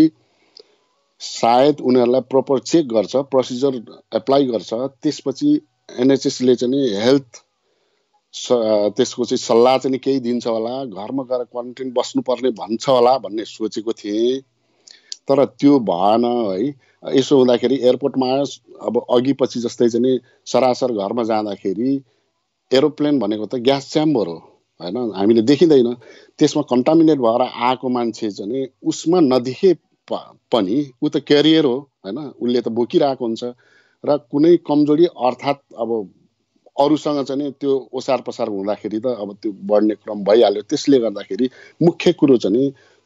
[SPEAKER 8] सायद उनीहरूलाई प्रपर चेक गर्छ, प्रोसिजर एप्लाई गर्छ, त्यसपछि एनएचएसले चाहिँ हेल्थ त्यसको चाहिँ सल्लाह चाहिँ केही दिन्छ होला, घरमा गएर क्वारेन्टाइन बस्नुपर्ने भन्छ होला भन्ने सोचेको थिएँ। तर त्यो भएन है। यसो हुँदाखेरि एयरपोर्टमा आयो, अब अघि पछि जस्तै चाहिँ सरासर घरमा जाँदाखेरि एरोप्लेन भनेको त ग्यास च्याम्बर हो होइन, हामीले देखिँदैन। त्यसमा कन्टामिनेट भएर आएको मान्छे चाहिँ उसमा नदेखे पनि ऊ त क्यारियर हो होइन, उसले त बोकिरहेको हुन्छ र कुनै कमजोरी अर्थात् अब अरूसँग चाहिँ नि त्यो ओसार पसार हुँदाखेरि त अब त्यो बढ्ने क्रम भइहाल्यो। त्यसले गर्दाखेरि मुख्य कुरो चाहिँ नि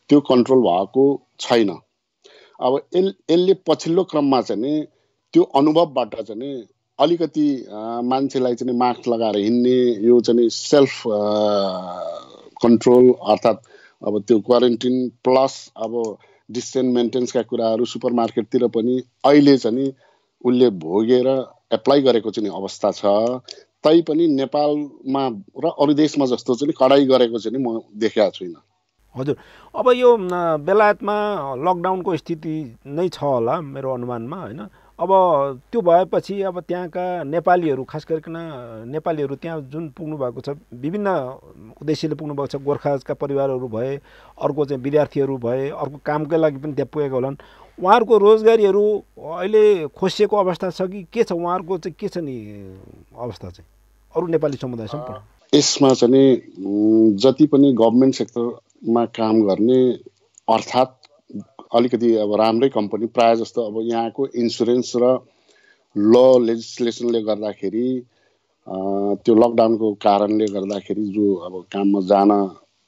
[SPEAKER 8] त्यो कन्ट्रोल भएको छैन। अब यसले पछिल्लो क्रममा चाहिँ नि त्यो अनुभवबाट चाहिँ नि अलिकति मान्छेलाई चाहिँ मास्क लगाएर हिँड्ने यो चाहिँ सेल्फ कन्ट्रोल अर्थात् अब त्यो क्वारेन्टिन प्लस अब डिस्टेन्स मेन्टेन्सका कुराहरू सुपरमार्केटतिर पनि अहिले चाहिँ नि उसले भोगेर एप्लाई गरेको चाहिँ अवस्था छ। तैपनि नेपालमा र अरू देशमा जस्तो चाहिँ कडाई गरेको चाहिँ म देखेको छुइनँ।
[SPEAKER 1] हजुर, अब यो बेलायतमा लकडाउनको स्थिति नै छ होला मेरो अनुमानमा, होइन? अब त्यो भएपछि अब त्यहाँका नेपालीहरू, खास गरिकन नेपालीहरू त्यहाँ जुन पुग्नु भएको छ, विभिन्न उद्देश्यले पुग्नु भएको छ, गोर्खाका परिवारहरू भए, अर्को चाहिँ विद्यार्थीहरू भए, अर्को कामकै लागि पनि त्यहाँ पुगेका होलान्। उहाँहरूको रोजगारीहरू अहिले खोसिएको अवस्था छ कि के छ? उहाँहरूको चाहिँ के छ नि अवस्था चाहिँ अरू नेपाली समुदायसँग?
[SPEAKER 8] यसमा चाहिँ नि जति पनि गभर्मेन्ट सेक्टरमा काम गर्ने अर्थात् अलिकति अब राम्रै कम्पनी, प्रायः जस्तो अब यहाँको इन्सुरेन्स र ल लेजिस्लेसनले गर्दाखेरि त्यो लकडाउनको कारणले गर्दाखेरि जो अब काममा जान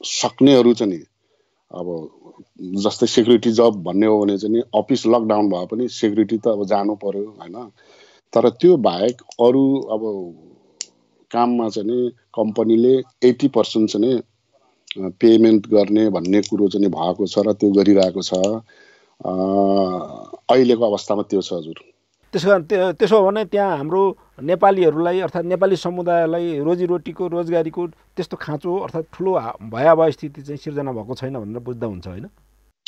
[SPEAKER 8] सक्नेहरू चाहिँ नि अब जस्तै सेक्युरिटी जब भन्ने हो भने चाहिँ अफिस लकडाउन भए पनि सेक्युरिटी त अब जानु पर्यो, होइन? तर त्यो बाहेक अरू अब काममा चाहिँ नि कम्पनीले 80% चाहिँ पेमेन्ट गर्ने भन्ने कुरो चाहिँ भएको छ र त्यो गरिरहेको छ। अहिलेको अवस्थामा त्यो छ। हजुर,
[SPEAKER 1] त्यसो हो भने त्यहाँ हाम्रो नेपालीहरूलाई अर्थात् नेपाली समुदायलाई रोजीरोटीको रोजगारीको त्यस्तो खाँचो अर्थात् ठुलो भयावह स्थिति चाहिँ सिर्जना भएको छैन भनेर बुझ्दा हुन्छ, होइन?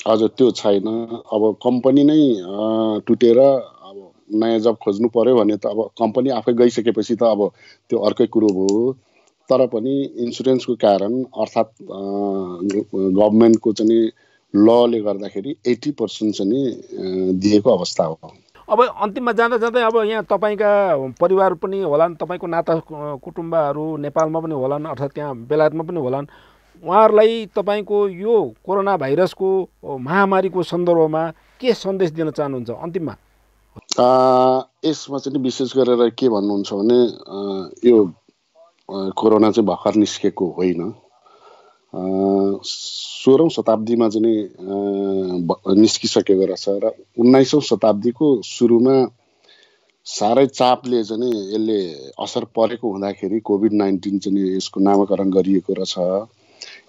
[SPEAKER 8] हजुर, त्यो छैन। अब कम्पनी नै टुटेर अब नयाँ जब खोज्नु पर्यो भने त अब कम्पनी आफै गइसकेपछि त अब त्यो अर्कै कुरो भयो। तर पनि इन्सुरेन्सको कारण अर्थात् गभर्मेन्टको चाहिँ लले गर्दाखेरि 80% चाहिँ दिएको अवस्था हो।
[SPEAKER 1] अब अन्तिममा जाँदा जाँदै अब यहाँ तपाईँका परिवार पनि होलान्, तपाईँको नाता कुटुम्बहरू नेपालमा पनि होलान्, अर्थात् त्यहाँ बेलायतमा पनि होलान्। उहाँहरूलाई तपाईँको यो कोरोना भाइरसको महामारीको सन्दर्भमा के सन्देश दिन चाहनुहुन्छ अन्तिममा?
[SPEAKER 8] यसमा चाहिँ विशेष गरेर के भन्नुहुन्छ भने यो कोरोना चाहिँ भर्खर निस्केको होइन। 16औं शताब्दीमा चाहिँ निस्किसकेको रहेछ र 19औं शताब्दीको सुरुमा साह्रै चापले चाहिँ यसले असर परेको हुँदाखेरि कोभिड-19 चाहिँ यसको नामकरण गरिएको रहेछ।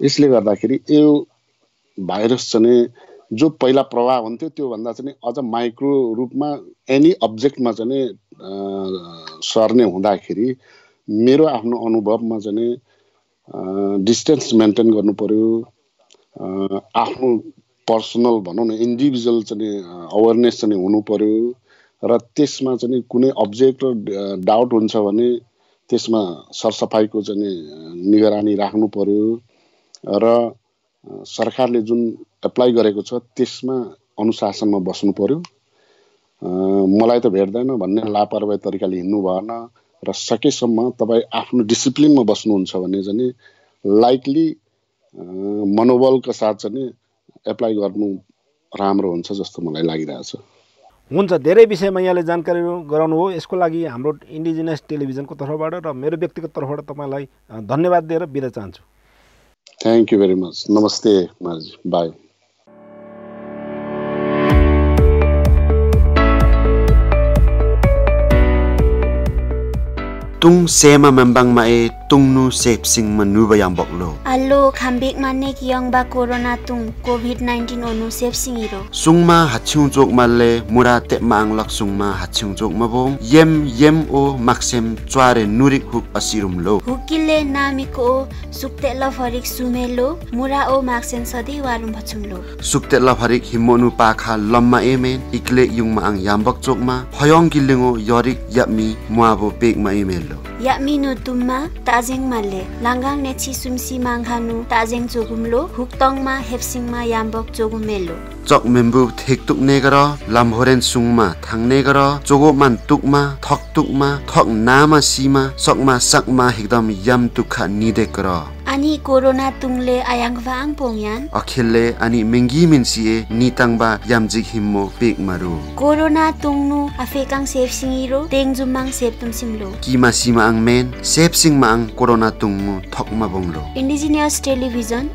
[SPEAKER 8] यसले गर्दाखेरि यो भाइरस चाहिँ जो पहिला प्रभाव हुन्थ्यो त्योभन्दा चाहिँ अझ माइक्रो रूपमा एनी अब्जेक्टमा चाहिँ सर्ने हुँदाखेरि मेरो आफ्नो अनुभवमा चाहिँ डिस्टेन्स मेन्टेन गर्नु पर्यो, आफ्नो पर्सनल भनौँ न इन्डिभिजुअल चाहिँ अवेरनेस चाहिँ हुनु पर्यो र त्यसमा चाहिँ कुनै अब्जेक्ट र डाउट हुन्छ भने त्यसमा सरसफाइको चाहिँ निगरानी राख्नु पर्यो र सरकारले जुन एप्लाई गरेको छ त्यसमा अनुशासनमा बस्नु पर्यो। मलाई त भेट्दैन भन्ने लापरवाही तरिकाले हिँड्नु भएन र सकेसम्म तपाईँ आफ्नो डिसिप्लिनमा बस्नुहुन्छ भने चाहिँ लाइकली मनोबलका साथ चाहिँ एप्लाई गर्नु राम्रो हुन्छ जस्तो मलाई लागिरहेछ।
[SPEAKER 1] हुन्छ, धेरै विषयमा यहाँले जानकारी गराउनु हो। यसको लागि हाम्रो इन्डिजिनस टेलिभिजनको तर्फबाट र मेरो व्यक्तिगत तर्फबाट तपाईँलाई धन्यवाद दिएर बिदा चाहन्छु।
[SPEAKER 8] Thank you very much. नमस्ते कुमारजी, by.
[SPEAKER 9] tung sema membang mae tung nu sep sing manu bayang boklo
[SPEAKER 10] allo khambik manne kiyang ba corona tung covid-19 onu sep sing iro
[SPEAKER 9] sungma hachung jok malle mura te mang lak sungma hachung jok mabong yem o maksem chware nurik huk asirum lo
[SPEAKER 10] hukile namiko sukte la farik sumelo mura o maksen sadi walum phachum lo
[SPEAKER 9] sukte la farik himonu pakha lamma emen ikle yungma ang yambak jokma hoyong gilingo yorik yapmi muabo pek ma email
[SPEAKER 10] yakmi no tumma tajeng malle langang nechi sumsi manghanu tajeng jogumlo huktongma hepsingma yambok jogumelo
[SPEAKER 9] chok membu thektuk negara lamhoren sungma thangnegara jogo man tukma thok tukma thok nama sima sokma sakma hekdam yam tukha nidekara
[SPEAKER 10] अनि corona तुङले आयाङवाङ पोङयान
[SPEAKER 9] अखिलले अनि मेंगी मिन्सिए निताङबा यामजिक हिम्मो pack मारु
[SPEAKER 10] corona तुङनु आफेकाङ सेफसिङिरो तेङजुमाङ सेप्तुमसिमलो
[SPEAKER 9] किमा सीमा आङ मेन सेपसिङ माङ कोरोना तुङमु थकमा बोंलो
[SPEAKER 10] इन्डिजिनियस टेलिभिजन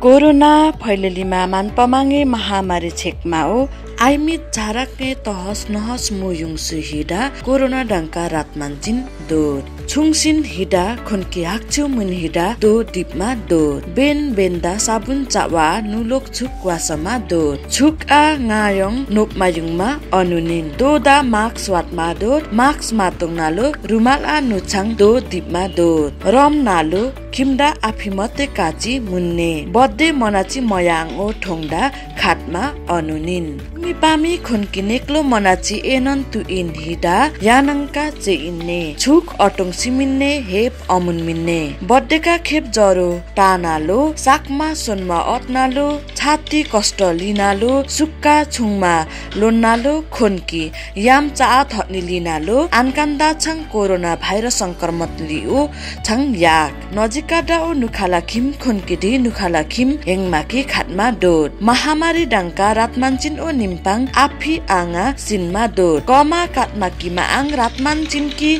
[SPEAKER 11] कोरोना फैललीमा मानपमाङे महामारी छेकमाओ आइमित झाराके तहस नहस मुयुङसु हिडा कोरोना डंका रातमानजिन दोर छुङसिन हिडा खुनकी हाक्छु मुन हिडा दो दिपमा दोर बेन बेन्दा साबुन चावा नुलोक छुक वासमा दोर छुक आ ngaयong नोपमायुङमा अनुनिन दोदा मार्क्स वातमा दोर मार्क्स मातोङ नालो रुमाल आ नुछाङ दो दिपमा दोर रम नालो खिमडा आफिमते काची मुन्ने बद्दे मनाची मयाङ ओ ठोङडा खाटमा अनुनिन मिपामी खुनकी नेक्लो मनाची एनन तु इन हिडा यानङका चे इन्ने छुक अटोङ सिमिन्ने हेप अमुन मिन्ने बड्डेका खेप जरो टानालो साकमा सोनमा अत्नालो छाती कष्ट लिनालो सुक्का छुङमा लोन्नालो खुनकी याम चा थनि लिनालो आनकान्दा छङ कोरोना भाइरस संक्रमण लिउ छङ याक नजिका डाउ नुखाला खिम खुनकी ढि नुखाला खिम हेङमाकी खाटमा डोर महामारी डांका रातमानचिन ओ निम्पाङ आफी आङा सिनमा डोर कमा काटमाकीमा आङ रातमानचिनकी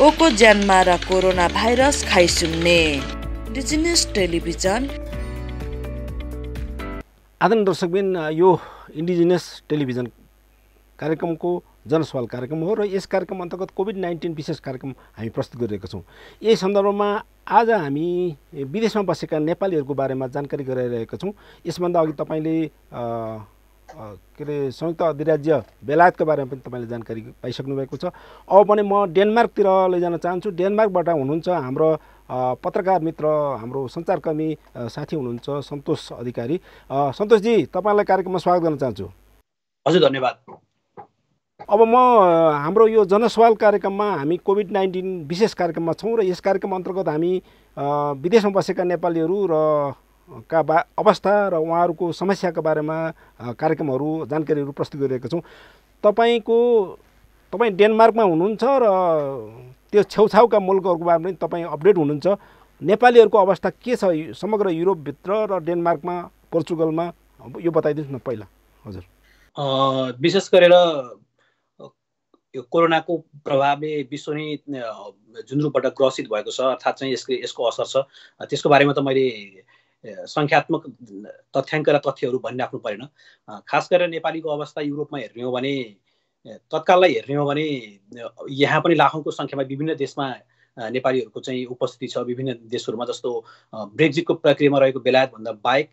[SPEAKER 11] ओको ज्यानमा र कोरोना भाइरस खाइसुन्ने इन्डिजिनियस टेलिभिजन
[SPEAKER 1] आदरणीय दर्शकबिन यो इन्डिजिनियस टेलिभिजन कार्यक्रमको जनसवाल कार्यक्रम हो र यस कार्यक्रम अन्तर्गत कोभिड-19 विशेष कार्यक्रम हामी प्रस्तुत गरिरहेका छौँ। यही सन्दर्भमा आज हामी विदेशमा बसेका नेपालीहरूको बारेमा जानकारी गराइरहेका छौँ। यसभन्दा अघि तपाईँले संयुक्त अधिराज्य बेलायतको बारेमा पनि तपाईँले जानकारी पाइसक्नु भएको छ। अब भने म डेनमार्कतिर लैजान चाहन्छु। डेनमार्कबाट हुनुहुन्छ हाम्रो पत्रकार मित्र, हाम्रो सञ्चारकर्मी साथी हुनुहुन्छ सन्तोष अधिकारी। सन्तोषजी, तपाईँलाई कार्यक्रममा स्वागत गर्न चाहन्छु।
[SPEAKER 12] हजुर, धन्यवाद।
[SPEAKER 1] अब म हाम्रो यो जनसवाल कार्यक्रममा हामी कोभिड-19 विशेष कार्यक्रममा छौँ र यस कार्यक्रम अन्तर्गत हामी विदेशमा बसेका नेपालीहरू र का अवस्था र उहाँहरूको समस्याका बारेमा कार्यक्रमहरू जानकारीहरू प्रस्तुत गरिरहेका छौँ। तपाईँ डेनमार्कमा हुनुहुन्छ र त्यो छेउछाउका मुलुकहरूको बारेमा पनि तपाईँ अपडेट हुनुहुन्छ। नेपालीहरूको अवस्था के छ समग्र युरोपभित्र र डेनमार्कमा, पोर्चुगलमा, यो बताइदिनुहोस् न पहिला। हजुर,
[SPEAKER 12] विशेष गरेर यो कोरोनाको प्रभावले विश्व नै जुन रूपबाट ग्रसित भएको छ, अर्थात् चाहिँ यसको असर छ, त्यसको बारेमा त मैले सङ्ख्यात्मक तथ्याङ्क र तथ्यहरू भनिराख्नु परेन। खास गरेर नेपालीको अवस्था युरोपमा हेर्ने हो भने, तत्काललाई हेर्ने हो भने यहाँ पनि लाखौँको सङ्ख्यामा विभिन्न देशमा नेपालीहरूको चाहिँ उपस्थिति छ। विभिन्न देशहरूमा जस्तो ब्रेक्जिटको प्रक्रियामा रहेको बेलायतभन्दा बाहेक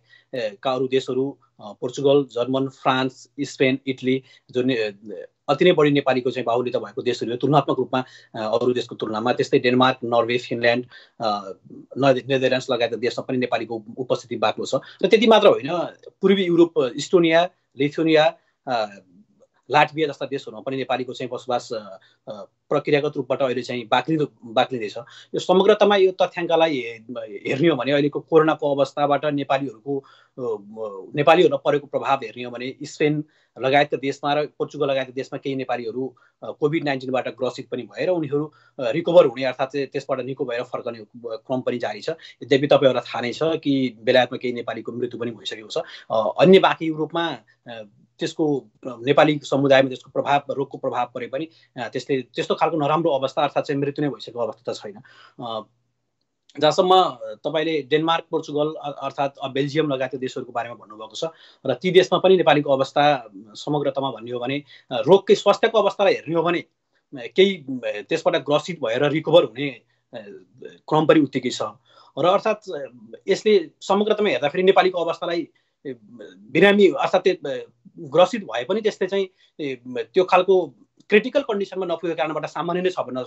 [SPEAKER 12] का अरू देशहरू Portugal, German, France, Spain, Italy जुन अति नै बढी नेपालीको चाहिँ बाहुल्यता भएको देशहरू हो तुलनात्मक रूपमा अरू देशको तुलनामा। त्यस्तै डेनमार्क, नर्वे, फिनल्यान्ड, नेदरल्यान्ड्स लगायतका देशमा पनि नेपालीको उपस्थिति बाक्लो छ। र त्यति मात्र होइन, पूर्वी युरोप, इस्टोनिया, लिथुनिया, लाटभिया जस्ता देशहरूमा पनि नेपालीको चाहिँ बसोबास प्रक्रियागत रूपबाट अहिले चाहिँ बाक्लिँदैछ। यो समग्रतामा यो तथ्याङ्कलाई हेर्ने हो भने अहिलेको कोरोनाको अवस्थाबाट नेपालीहरूलाई परेको प्रभाव हेर्ने हो भने स्पेन लगायतका देशमा र पोर्चुगल लगायतका देशमा केही नेपालीहरू कोभिड-19बाट ग्रसित पनि भएर उनीहरू रिकभर हुने अर्थात् त्यसबाट निको भएर फर्कने क्रम पनि जारी छ। यद्यपि तपाईँहरूलाई थाहा नै छ कि बेलायतमा केही नेपालीको मृत्यु पनि भइसकेको छ। अन्य बाँकी युरोपमा त्यसको नेपाली समुदायमा त्यसको रोगको प्रभाव परे पनि त्यस्तो खालको नराम्रो अवस्था अर्थात् चाहिँ मृत्यु नै भइसकेको अवस्था त छैन। जहाँसम्म तपाईँले डेनमार्क, पोर्चुगल अर्थात् बेल्जियम लगायतका देशहरूको बारेमा भन्नुभएको छ र ती देशमा पनि नेपालीको अवस्था समग्रतामा भन्ने हो भने रोगकै स्वास्थ्यको अवस्थालाई हेर्ने हो भने केही त्यसबाट ग्रसित भएर रिकभर हुने क्रम पनि उत्तिकै छ। र अर्थात् यसले समग्रतामा हेर्दाखेरि नेपालीको अवस्थालाई बिरामी अर्थात् ग्रसित भए पनि त्यसले चाहिँ त्यो खालको क्रिटिकल कन्डिसनमा नपुगेको कारणबाट सामान्य नै छ भन्न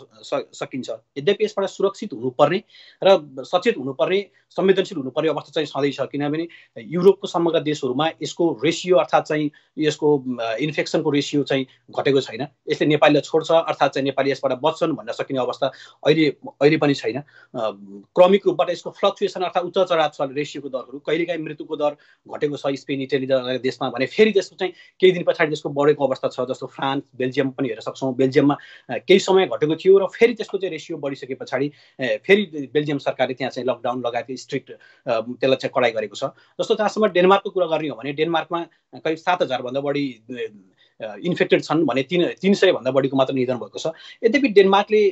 [SPEAKER 12] सकिन्छ। यद्यपि यसबाट सुरक्षित हुनुपर्ने र सचेत हुनुपर्ने, संवेदनशील हुनुपर्ने अवस्था चाहिँ सधैँ छ। किनभने युरोपको समग्र देशहरूमा यसको रेसियो अर्थात् चाहिँ यसको इन्फेक्सनको रेसियो चाहिँ घटेको छैन। यसले नेपालीलाई छोड्छ अर्थात् चाहिँ नेपाली यसबाट बच्छन् भन्न सकिने अवस्था अहिले पनि छैन। क्रमिक रूपबाट यसको फ्लक्चुएसन अर्थात् उच्च चढाव छ रेसियोको दरहरू। कहिलेकाहीँ मृत्युको दर घटेको छ स्पेन, इटली जस्ता देशमा भने फेरि त्यसको चाहिँ केही दिन पछाडि त्यसको बढेको अवस्था छ। जस्तो फ्रान्स, बेल्जियम पनि हेर्न सक्छौँ। बेल्जियममा केही समय घटेको थियो र फेरि त्यसको चाहिँ रेसियो बढिसके पछाडि फेरि बेल्जियम सरकारले त्यहाँ चाहिँ लकडाउन लगाएको स्ट्रिक्ट त्यसलाई चाहिँ कडाइ गरेको छ। जस्तो जहाँसम्म डेनमार्कको कुरा गर्ने हो भने डेनमार्कमा करिब 7,000 भन्दा बढी इन्फेक्टेड छन् भने 300 भन्दा बढीको मात्र निधन भएको छ। यद्यपि डेनमार्कले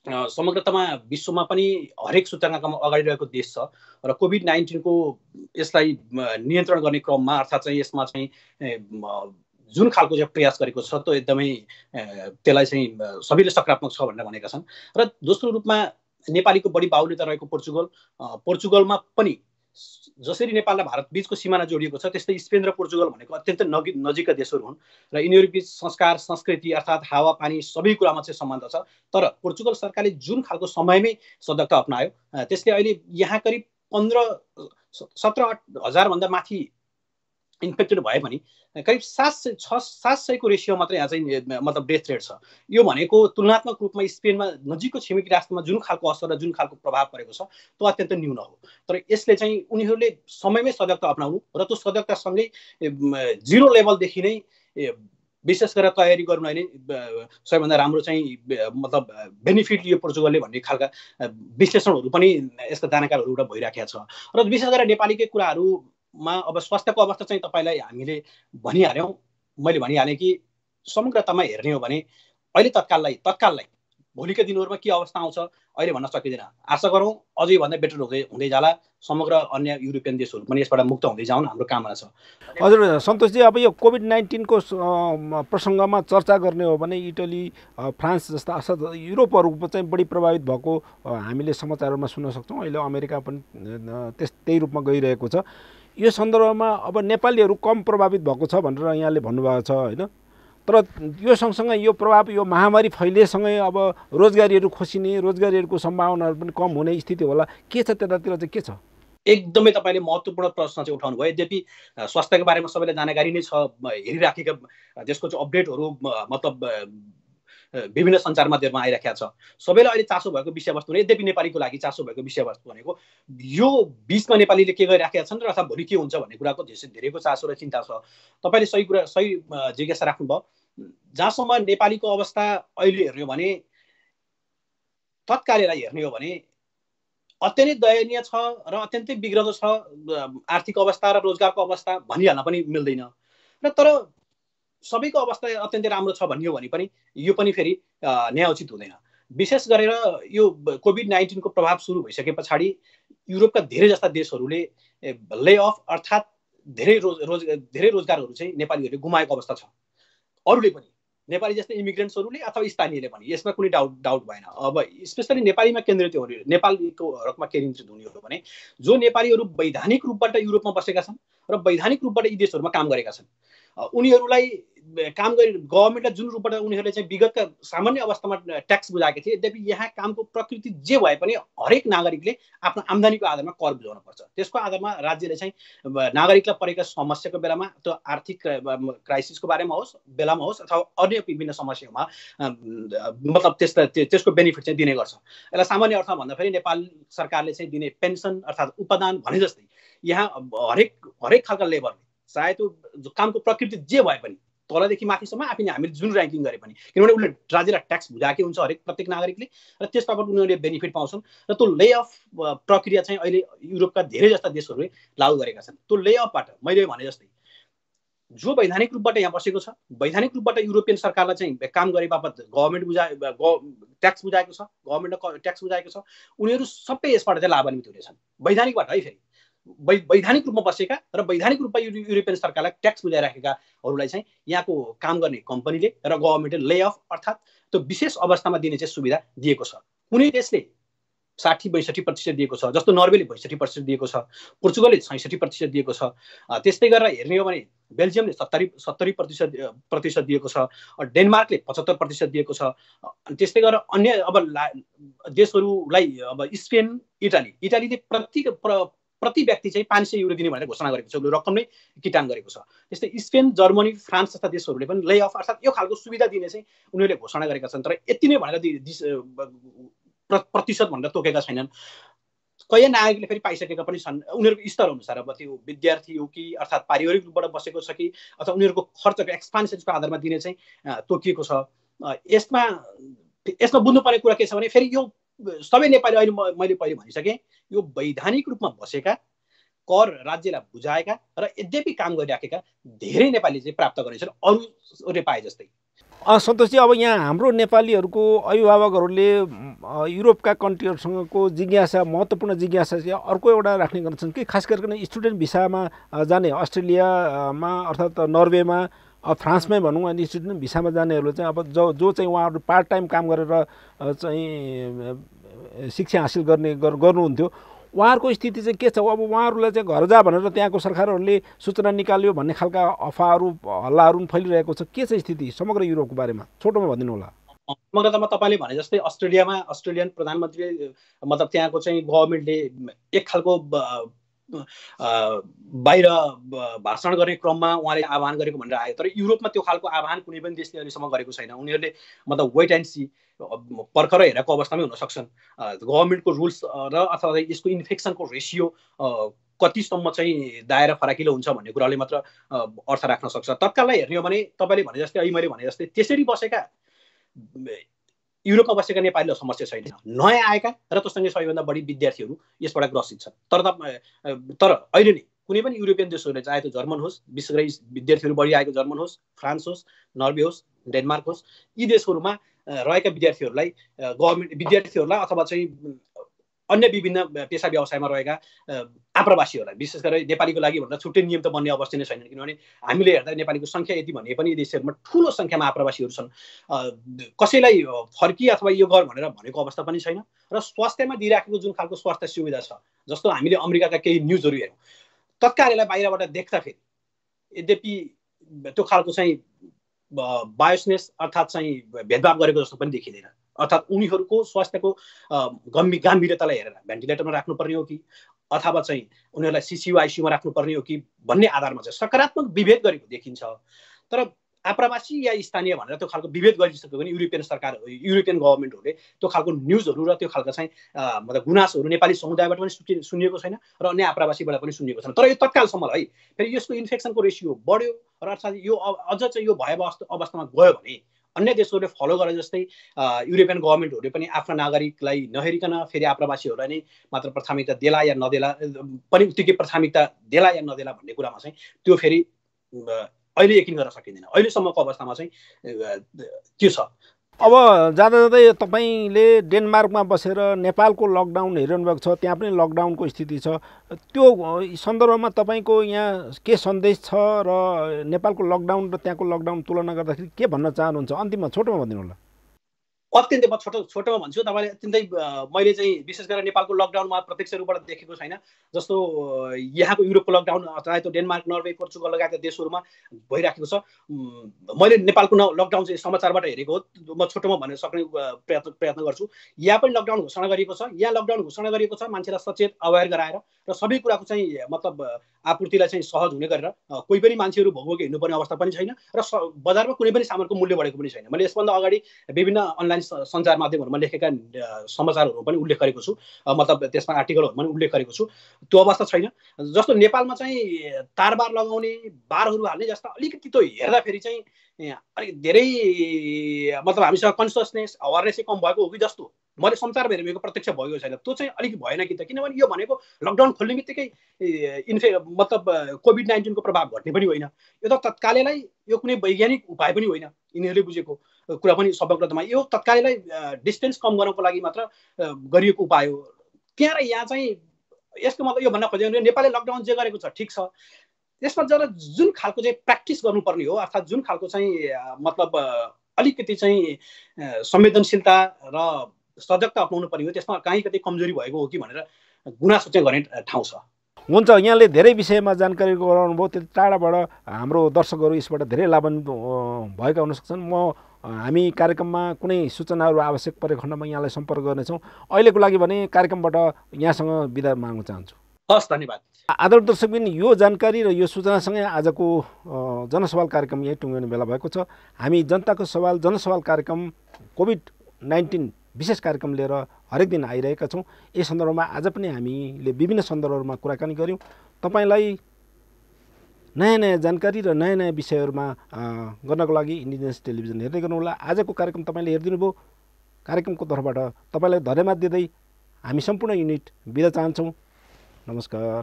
[SPEAKER 12] समग्रतामा विश्वमा पनि हरेक सूचकाङ्कमा अगाडि रहेको देश छ र कोभिड-19 को यसलाई नियन्त्रण गर्ने क्रममा अर्थात् चाहिँ यसमा चाहिँ जुन खालको चाहिँ प्रयास गरेको छ त्यो एकदमै त्यसलाई चाहिँ सबैले सकारात्मक छ भनेर भनेका छन्। र दोस्रो रूपमा नेपालीको बढी बाहुल्यता रहेको पोर्चुगलमा पनि जसरी नेपाल र भारत बीचको सिमाना जोडिएको छ त्यस्तै स्पेन र पोर्चुगल भनेको अत्यन्त नजिकका देशहरू हुन् र यिनीहरू बीच संस्कार, संस्कृति अर्थात् हावापानी सबै कुरामा चाहिँ सम्बन्ध छ। तर पोर्चुगल सरकारले जुन खालको समयमै सतर्कता अपनायो त्यसले अहिले यहाँ करिब 15-17 हजार भन्दा माथि इन्फेक्टेड भए पनि करिब 700 को रेसियो मात्रै यहाँ चाहिँ मतलब डेथ रेट छ। यो भनेको तुलनात्मक रूपमा स्पेनमा नजिकको छिमेकी राष्ट्रमा जुन खालको असर र जुन खालको प्रभाव परेको छ त्यो अत्यन्त न्यून हो। तर यसले चाहिँ उनीहरूले समयमै सतर्कता अपनाउनु र त्यो सतर्कतासँगै जिरो लेभलदेखि नै विशेष गरेर तयारी गर्नु नै सबैभन्दा राम्रो चाहिँ मतलब बेनिफिट लियो पोर्चुगलले भन्ने खालका विश्लेषणहरू पनि यस्ता जानकारहरूबाट भइराखेको छ। र विशेष गरेर नेपालीकै कुराहरूमा अब स्वास्थ्यको अवस्था चाहिँ तपाईँलाई हामीले भनिहाल्यौँ। मैले भनिहालेँ कि समग्रतामा हेर्ने हो भने अहिले तत्काललाई भोलिका दिनहरूमा के अवस्था आउँछ अहिले भन्न सकिँदैन। आशा गरौँ अझै भन्दा बेटर हुँदै जाला। समग्र अन्य युरोपियन देशहरू पनि यसबाट मुक्त हुँदै जाउन् हाम्रो कामना छ।
[SPEAKER 1] हजुर सन्तोषजी, अब यो कोभिड-19 को प्रसङ्गमा चर्चा गर्ने हो भने इटली, फ्रान्स जस्ता अर्थात् युरोपहरूको चाहिँ बढी प्रभावित भएको हामीले समाचारमा सुन्न सक्छौँ। अहिले अमेरिका पनि त्यही रूपमा गइरहेको छ। यो सन्दर्भमा अब नेपालीहरू कम प्रभावित भएको छ भनेर यहाँले भन्नुभएको छ होइन। तर यो सँगसँगै यो प्रभाव यो महामारी फैलिएसँगै अब रोजगारीहरू खोसिने, रोजगारीहरूको सम्भावनाहरू पनि कम हुने स्थिति होला। के छ त्यतातिर चाहिँ के छ?
[SPEAKER 12] एकदमै तपाईँले महत्त्वपूर्ण प्रश्न चाहिँ उठाउनु भयो। यद्यपि स्वास्थ्यको बारेमा सबैलाई जानकारी नै छ, हेरिराखेका त्यसको चाहिँ अपडेटहरू मतलब विभिन्न सञ्चार माध्यममा आइराखेको छ। सबैलाई अहिले चासो भएको विषयवस्तु नै, यद्यपि नेपालीको लागि चासो भएको विषयवस्तु भनेको यो बिचमा नेपालीले के गरिराखेका छन् र अथवा भोलि के हुन्छ भन्ने कुराको धेरैको चासो र चिन्ता छ। तपाईँले सही जिज्ञासा राख्नुभयो। जहाँसम्म नेपालीको अवस्था अहिले हेर्ने हो भने तत्काललाई हेर्ने हो भने अत्यन्तै दयनीय छ र अत्यन्तै बिग्रदो छ। आर्थिक अवस्था र रोजगारको अवस्था भनिहाल्न पनि मिल्दैन र तर सबैको अवस्था अत्यन्तै राम्रो छ भनियो भने पनि यो पनि फेरि न्यायोचित हुँदैन। विशेष गरेर यो कोभिड-19 को प्रभाव सुरु भइसके पछाडि युरोपका धेरै जस्ता देशहरूले ले अफ अर्थात् धेरै रोजगारहरू चाहिँ नेपालीहरूले गुमाएको अवस्था छ। अरूले पनि नेपाली जस्तै इमिग्रेन्ट्सहरूले अथवा स्थानीयले पनि, यसमा कुनै डाउट भएन। अब स्पेसली नेपालीमा केन्द्रित हो, नेपालको हकमा केन्द्रित हुने हो भने जो नेपालीहरू वैधानिक रूपबाट युरोपमा बसेका छन् र वैधानिक रूपबाट यी देशहरूमा काम गरेका छन् उनीहरूलाई काम गरी गभर्मेन्टलाई जुन रूपबाट उनीहरूले चाहिँ विगतका सामान्य अवस्थामा ट्याक्स बुझाएका थिए। यद्यपि यहाँ कामको प्रकृति जे भए पनि हरेक नागरिकले आफ्नो आम्दानीको आधारमा कर बुझाउनु पर्छ। त्यसको आधारमा राज्यले चाहिँ नागरिकलाई परेका समस्याको बेलामा त्यो आर्थिक क्राइसिसको बारेमा होस् बेलामा होस् अथवा अन्य विभिन्न समस्यामा मतलब त्यसको बेनिफिट चाहिँ दिने गर्छ। यसलाई सामान्य अर्थमा भन्दाखेरि नेपाल सरकारले चाहिँ दिने पेन्सन अर्थात् उपदान भने जस्तै यहाँ हरेक खालका लेबरले चाहे त्यो कामको प्रकृति जे भए पनि तलदेखि माथिसम्म आफैले हामीले जुन ऱ्याङ्किङ गरे पनि, किनभने उसले राज्यलाई ट्याक्स बुझाएकै हुन्छ हरेक प्रत्येक नागरिकले र त्यसबाट उनीहरूले बेनिफिट पाउँछन् र त्यो ले अफ प्रक्रिया चाहिँ अहिले युरोपका धेरै जस्ता देशहरूले लागू गरेका छन्। त्यो ले अफबाट मैले भने जस्तै जो वैधानिक रूपबाट यहाँ बसेको छ, वैधानिक रूपबाट युरोपियन सरकारलाई चाहिँ काम गरे बापत ट्याक्स बुझाएको छ, गभर्मेन्टले ट्याक्स बुझाएको छ, उनीहरू सबै यसबाट चाहिँ लाभान्वित हुनेछन्। वैधानिकबाट है, फेरि वैधानिक रूपमा बसेका र वैधानिक रूपमा युरोपियन सरकारलाई ट्याक्स बुझाइराखेकाहरूलाई चाहिँ यहाँको काम गर्ने कम्पनीले र गभर्मेन्टले ले अफ अर्थात् त्यो विशेष अवस्थामा दिने चाहिँ सुविधा दिएको छ। कुनै देशले 60-62% दिएको छ, जस्तो नर्वेले 62% दिएको छ, पोर्चुगलले 66% दिएको छ। त्यस्तै गरेर हेर्ने हो भने बेल्जियमले 70% दिएको छ, डेनमार्कले 75% दिएको छ। त्यस्तै गरेर अन्य अब देशहरूलाई अब स्पेन, इटालीले प्रति व्यक्ति चाहिँ 500 युरो दिने भनेर घोषणा गरेको छ, रकम नै किटान गरेको छ। त्यस्तै स्पेन, जर्मनी, फ्रान्स जस्ता देशहरूले पनि ले अफ अर्थात् यो खालको सुविधा दिने चाहिँ उनीहरूले घोषणा गरेका छन्। तर यति नै भनेर प्रतिशत भनेर तोकेका छैनन्। कयौं नागरिकले फेरि पाइसकेका पनि छन्। उनीहरूको स्तर अनुसार अब त्यो विद्यार्थी हो कि अर्थात् पारिवारिक रूपबाट बसेको छ कि अथवा उनीहरूको खर्चको एक्सपेन्सेसको आधारमा दिने चाहिँ तोकिएको छ। यसमा बुझ्नुपर्ने कुरा के छ भने फेरि यो सबै नेपाली, अहिले मैले पहिले भनिसकेँ, यो वैधानिक रूपमा बसेका, कर राज्यलाई बुझाएका र यद्यपि काम गरिराखेका धेरै नेपाली चाहिँ प्राप्त गर्नेछन्, अरूले पाए जस्तै।
[SPEAKER 1] सन्तोषजी, अब यहाँ हाम्रो नेपालीहरूको अभिभावकहरूले युरोपका कन्ट्रीहरूसँगको जिज्ञासा, महत्त्वपूर्ण जिज्ञासा चाहिँ अर्को एउटा राख्ने गर्छन् कि खास गरिकन स्टुडेन्ट भिसामा जाने, अस्ट्रेलियामा अर्थात् नर्वेमा, फ्रान्समै भनौँ, अनि स्टुडेन्ट भिसामा जानेहरूले चाहिँ अब जो चाहिँ उहाँहरू पार्ट टाइम काम गरेर चाहिँ शिक्षा हासिल गर्नुहुन्थ्यो, उहाँहरूको स्थिति चाहिँ के छ? अब उहाँहरूलाई चाहिँ घर जा भनेर त्यहाँको सरकारहरूले सूचना निकाल्यो भन्ने खालका अफवाहहरू, हल्लाहरू पनि फैलिरहेको छ। के छ स्थिति समग्र युरोपको बारेमा? छोटोमा भनिदिनु होला।
[SPEAKER 12] समग्रतामा तपाईँले भने जस्तै अस्ट्रेलियन प्रधानमन्त्रीले मतलब त्यहाँको चाहिँ गभर्मेन्टले एक खालको बाहिर भाषण गर्ने क्रममा उहाँले आह्वान गरेको भनेर आयो। तर युरोपमा त्यो खालको आह्वान कुनै पनि देशले अहिलेसम्म गरेको छैन। उनीहरूले मतलब वेट एन्ड सी, पर्खर हेरेको अवस्थामै हुन सक्छन्। गभर्मेन्टको रुल्स र अथवा यसको इन्फेक्सनको रेसियो कतिसम्म चाहिँ दायरा फराकिलो हुन्छ भन्ने कुराले मात्र अर्थ राख्न सक्छ। तत्काललाई हेर्ने हो भने तपाईँले भने जस्तै, अहिले मैले भने जस्तै त्यसरी बसेका युरोपमा बसेका नेपालीलाई समस्या छैन। नयाँ आएका र त्योसँगै सबैभन्दा बढी विद्यार्थीहरू यसबाट ग्रसित छन्। तर अहिले नै कुनै पनि युरोपियन देशहरूले, चाहे त्यो जर्मन होस्, विशेष गरी विद्यार्थीहरू बढी आएको जर्मन होस्, फ्रान्स होस्, नर्वे होस्, डेनमार्क होस्, यी देशहरूमा रहेका विद्यार्थीहरूलाई अथवा चाहिँ अन्य विभिन्न पेसा व्यवसायमा रहेका आप्रवासीहरूलाई, विशेष गरी नेपालीको लागि भनेर छुट्टै नियम त बन्ने अवस्था नै छैन। किनभने हामीले हेर्दा नेपालीको सङ्ख्या यति भने पनि देशहरूमा ठुलो सङ्ख्यामा आप्रवासीहरू छन्। कसैलाई फर्की अथवा यो गर भनेको अवस्था पनि छैन। र स्वास्थ्यमा दिइराखेको जुन खालको स्वास्थ्य सुविधा छ, जस्तो हामीले अमेरिकाका केही न्युजहरू हेरौँ, तत्काललाई बाहिरबाट देख्दाखेरि यद्यपि त्यो खालको चाहिँ बायोसनेस अर्थात् चाहिँ भेदभाव गरेको जस्तो पनि देखिँदैन। अर्थात् उनीहरूको स्वास्थ्यको गम्भीरतालाई हेरेर भेन्टिलेटरमा राख्नुपर्ने हो कि अथवा चाहिँ उनीहरूलाई सिसियू आइसियूमा राख्नुपर्ने हो कि भन्ने आधारमा चाहिँ सकारात्मक विभेद गरेको देखिन्छ। तर आप्रवासी या स्थानीय भनेर त्यो खालको विभेद गरिसक्यो भने युरोपियन गभर्मेन्टहरूले त्यो खालको न्युजहरू र त्यो खालको चाहिँ मतलब गुनासोहरू नेपाली समुदायबाट पनि सुनिएको छैन र अन्य आप्रवासीबाट पनि सुनिएको छैन। तर यो तत्कालसम्म है फेरि यसको इन्फेक्सनको रेसियो बढ्यो र अर्थात् यो अझ चाहिँ यो भयावह अवस्थामा गयो भने अन्य देशहरूले फलो गरे जस्तै युरोपियन गभर्मेन्टहरूले पनि आफ्ना नागरिकलाई नहेरिकन फेरि आप्रवासीहरूलाई नै मात्र प्राथमिकता देला या नदेला पनि उत्तिकै प्राथमिकता देला या नदेला भन्ने कुरामा चाहिँ त्यो फेरि अहिले यकिन गर्न सकिँदैन। अहिलेसम्मको अवस्थामा चाहिँ त्यो छ।
[SPEAKER 1] अब जाँदा जाँदै तपाईँले डेनमार्कमा बसेर नेपालको लकडाउन हेरिरहनु भएको छ, त्यहाँ पनि लकडाउनको स्थिति छ। त्यो सन्दर्भमा तपाईँको यहाँ के सन्देश छ र नेपालको लकडाउन र त्यहाँको लकडाउन तुलना गर्दाखेरि के भन्न चाहनुहुन्छ? अन्तिममा छोटोमा भनिदिनु होला।
[SPEAKER 12] अत्यन्तै म छोटोमा भन्छु। तपाईँले अत्यन्तै मैले चाहिँ विशेष गरेर नेपालको लकडाउनमा प्रत्यक्ष रूपबाट देखेको छैन। जस्तो यहाँको युरोपको लकडाउन चाहे त्यो डेनमार्क, नर्वे, पोर्चुगल लगायतका देशहरूमा भइराखेको छ। मैले नेपालको लकडाउन चाहिँ समाचारबाट हेरेको हो। म छोटोमा भन्न सक्ने प्रयत्न गर्छु। यहाँ पनि लकडाउन घोषणा गरिएको छ। यहाँ लकडाउन घोषणा गरिएको छ मान्छेलाई सचेत अवेर गराएर र सबै कुराको चाहिँ मतलब आपूर्तिलाई चाहिँ सहज हुने गरेर। कोही पनि मान्छेहरू भोगभोगी हिँड्नुपर्ने अवस्था पनि छैन र बजारमा कुनै पनि सामानको मूल्य बढेको पनि छैन। मैले यसभन्दा अगाडि विभिन्न अनलाइन सञ्चार माध्यमहरूमा लेखेका समाचारहरू पनि उल्लेख गरेको छु, मतलब त्यसमा आर्टिकलहरू पनि उल्लेख गरेको छु। त्यो अवस्था छैन। जस्तो नेपालमा चाहिँ तारबार लगाउने, बारहरू हाल्ने जस्ता अलिकति त्यो हेर्दाखेरि चाहिँ अलिक धेरै मतलब हामीसँग कन्सियसनेस अवेरनेसै कम भएको हो कि जस्तो मैले समाचार हेरेको प्रत्यक्ष भएको छैन। त्यो चाहिँ अलिक भएन कि त, किनभने यो भनेको लकडाउन खोल्ने बित्तिकै मतलब कोभिड-19 को प्रभाव घट्ने पनि होइन। यो त तत्कालैलाई यो कुनै वैज्ञानिक उपाय पनि होइन। यिनीहरूले बुझेको कुरा पनि समग्रमा यो तत्कालैलाई डिस्टेन्स कम गर्नको लागि मात्र गरिएको उपाय हो। त्यहाँ र यहाँ चाहिँ यसको मतलब यो भन्न खोजेको नेपालले लकडाउन जे गरेको छ ठिक छ। त्यसमा जुन खालको चाहिँ प्र्याक्टिस गर्नुपर्ने हो, अर्थात् जुन खालको चाहिँ मतलब अलिकति चाहिँ संवेदनशीलता र सजगता अपनाउनु पर्ने हो, त्यसमा कहीँ कतै कमजोरी भएको हो कि भनेर गुनासो चाहिँ गर्ने ठाउँ छ।
[SPEAKER 1] हुन्छ, यहाँले धेरै विषयमा जानकारी गराउनुभयो, त्यति टाढाबाट हाम्रो दर्शकहरू यसबाट धेरै लाभान्वित भएका हुन सक्छन्। हामी कार्यक्रममा कुनै सूचनाहरू आवश्यक परेको खण्डमा यहाँलाई सम्पर्क गर्नेछौँ। अहिलेको लागि भने कार्यक्रमबाट यहाँसँग बिदा माग्न चाहन्छु।
[SPEAKER 12] हस्, धन्यवाद।
[SPEAKER 1] आदरणीय दर्शकबिन, यो जानकारी र यो सूचनासँगै आजको जनसवाल कार्यक्रम यही टुङ्गिने बेला भएको छ। हामी जनताको सवाल जनसवाल कार्यक्रम कोभिड-19 विशेष कार्यक्रम लिएर हरेक दिन आइरहेका छौँ। यस सन्दर्भमा आज पनि हामीले विभिन्न सन्दर्भहरूमा कुराकानी गऱ्यौँ। तपाईँलाई नयाँ नयाँ जानकारी र नयाँ नयाँ विषयहरूमा गर्नको लागि इन्डिजिनस टेलिभिजन हेर्दै गर्नुहोला। आजको कार्यक्रम तपाईँले हेरिदिनुभयो। कार्यक्रमको तर्फबाट तपाईँलाई धन्यवाद दिँदै हामी सम्पूर्ण युनिट बिदा चाहन्छौँ। नमस्कार।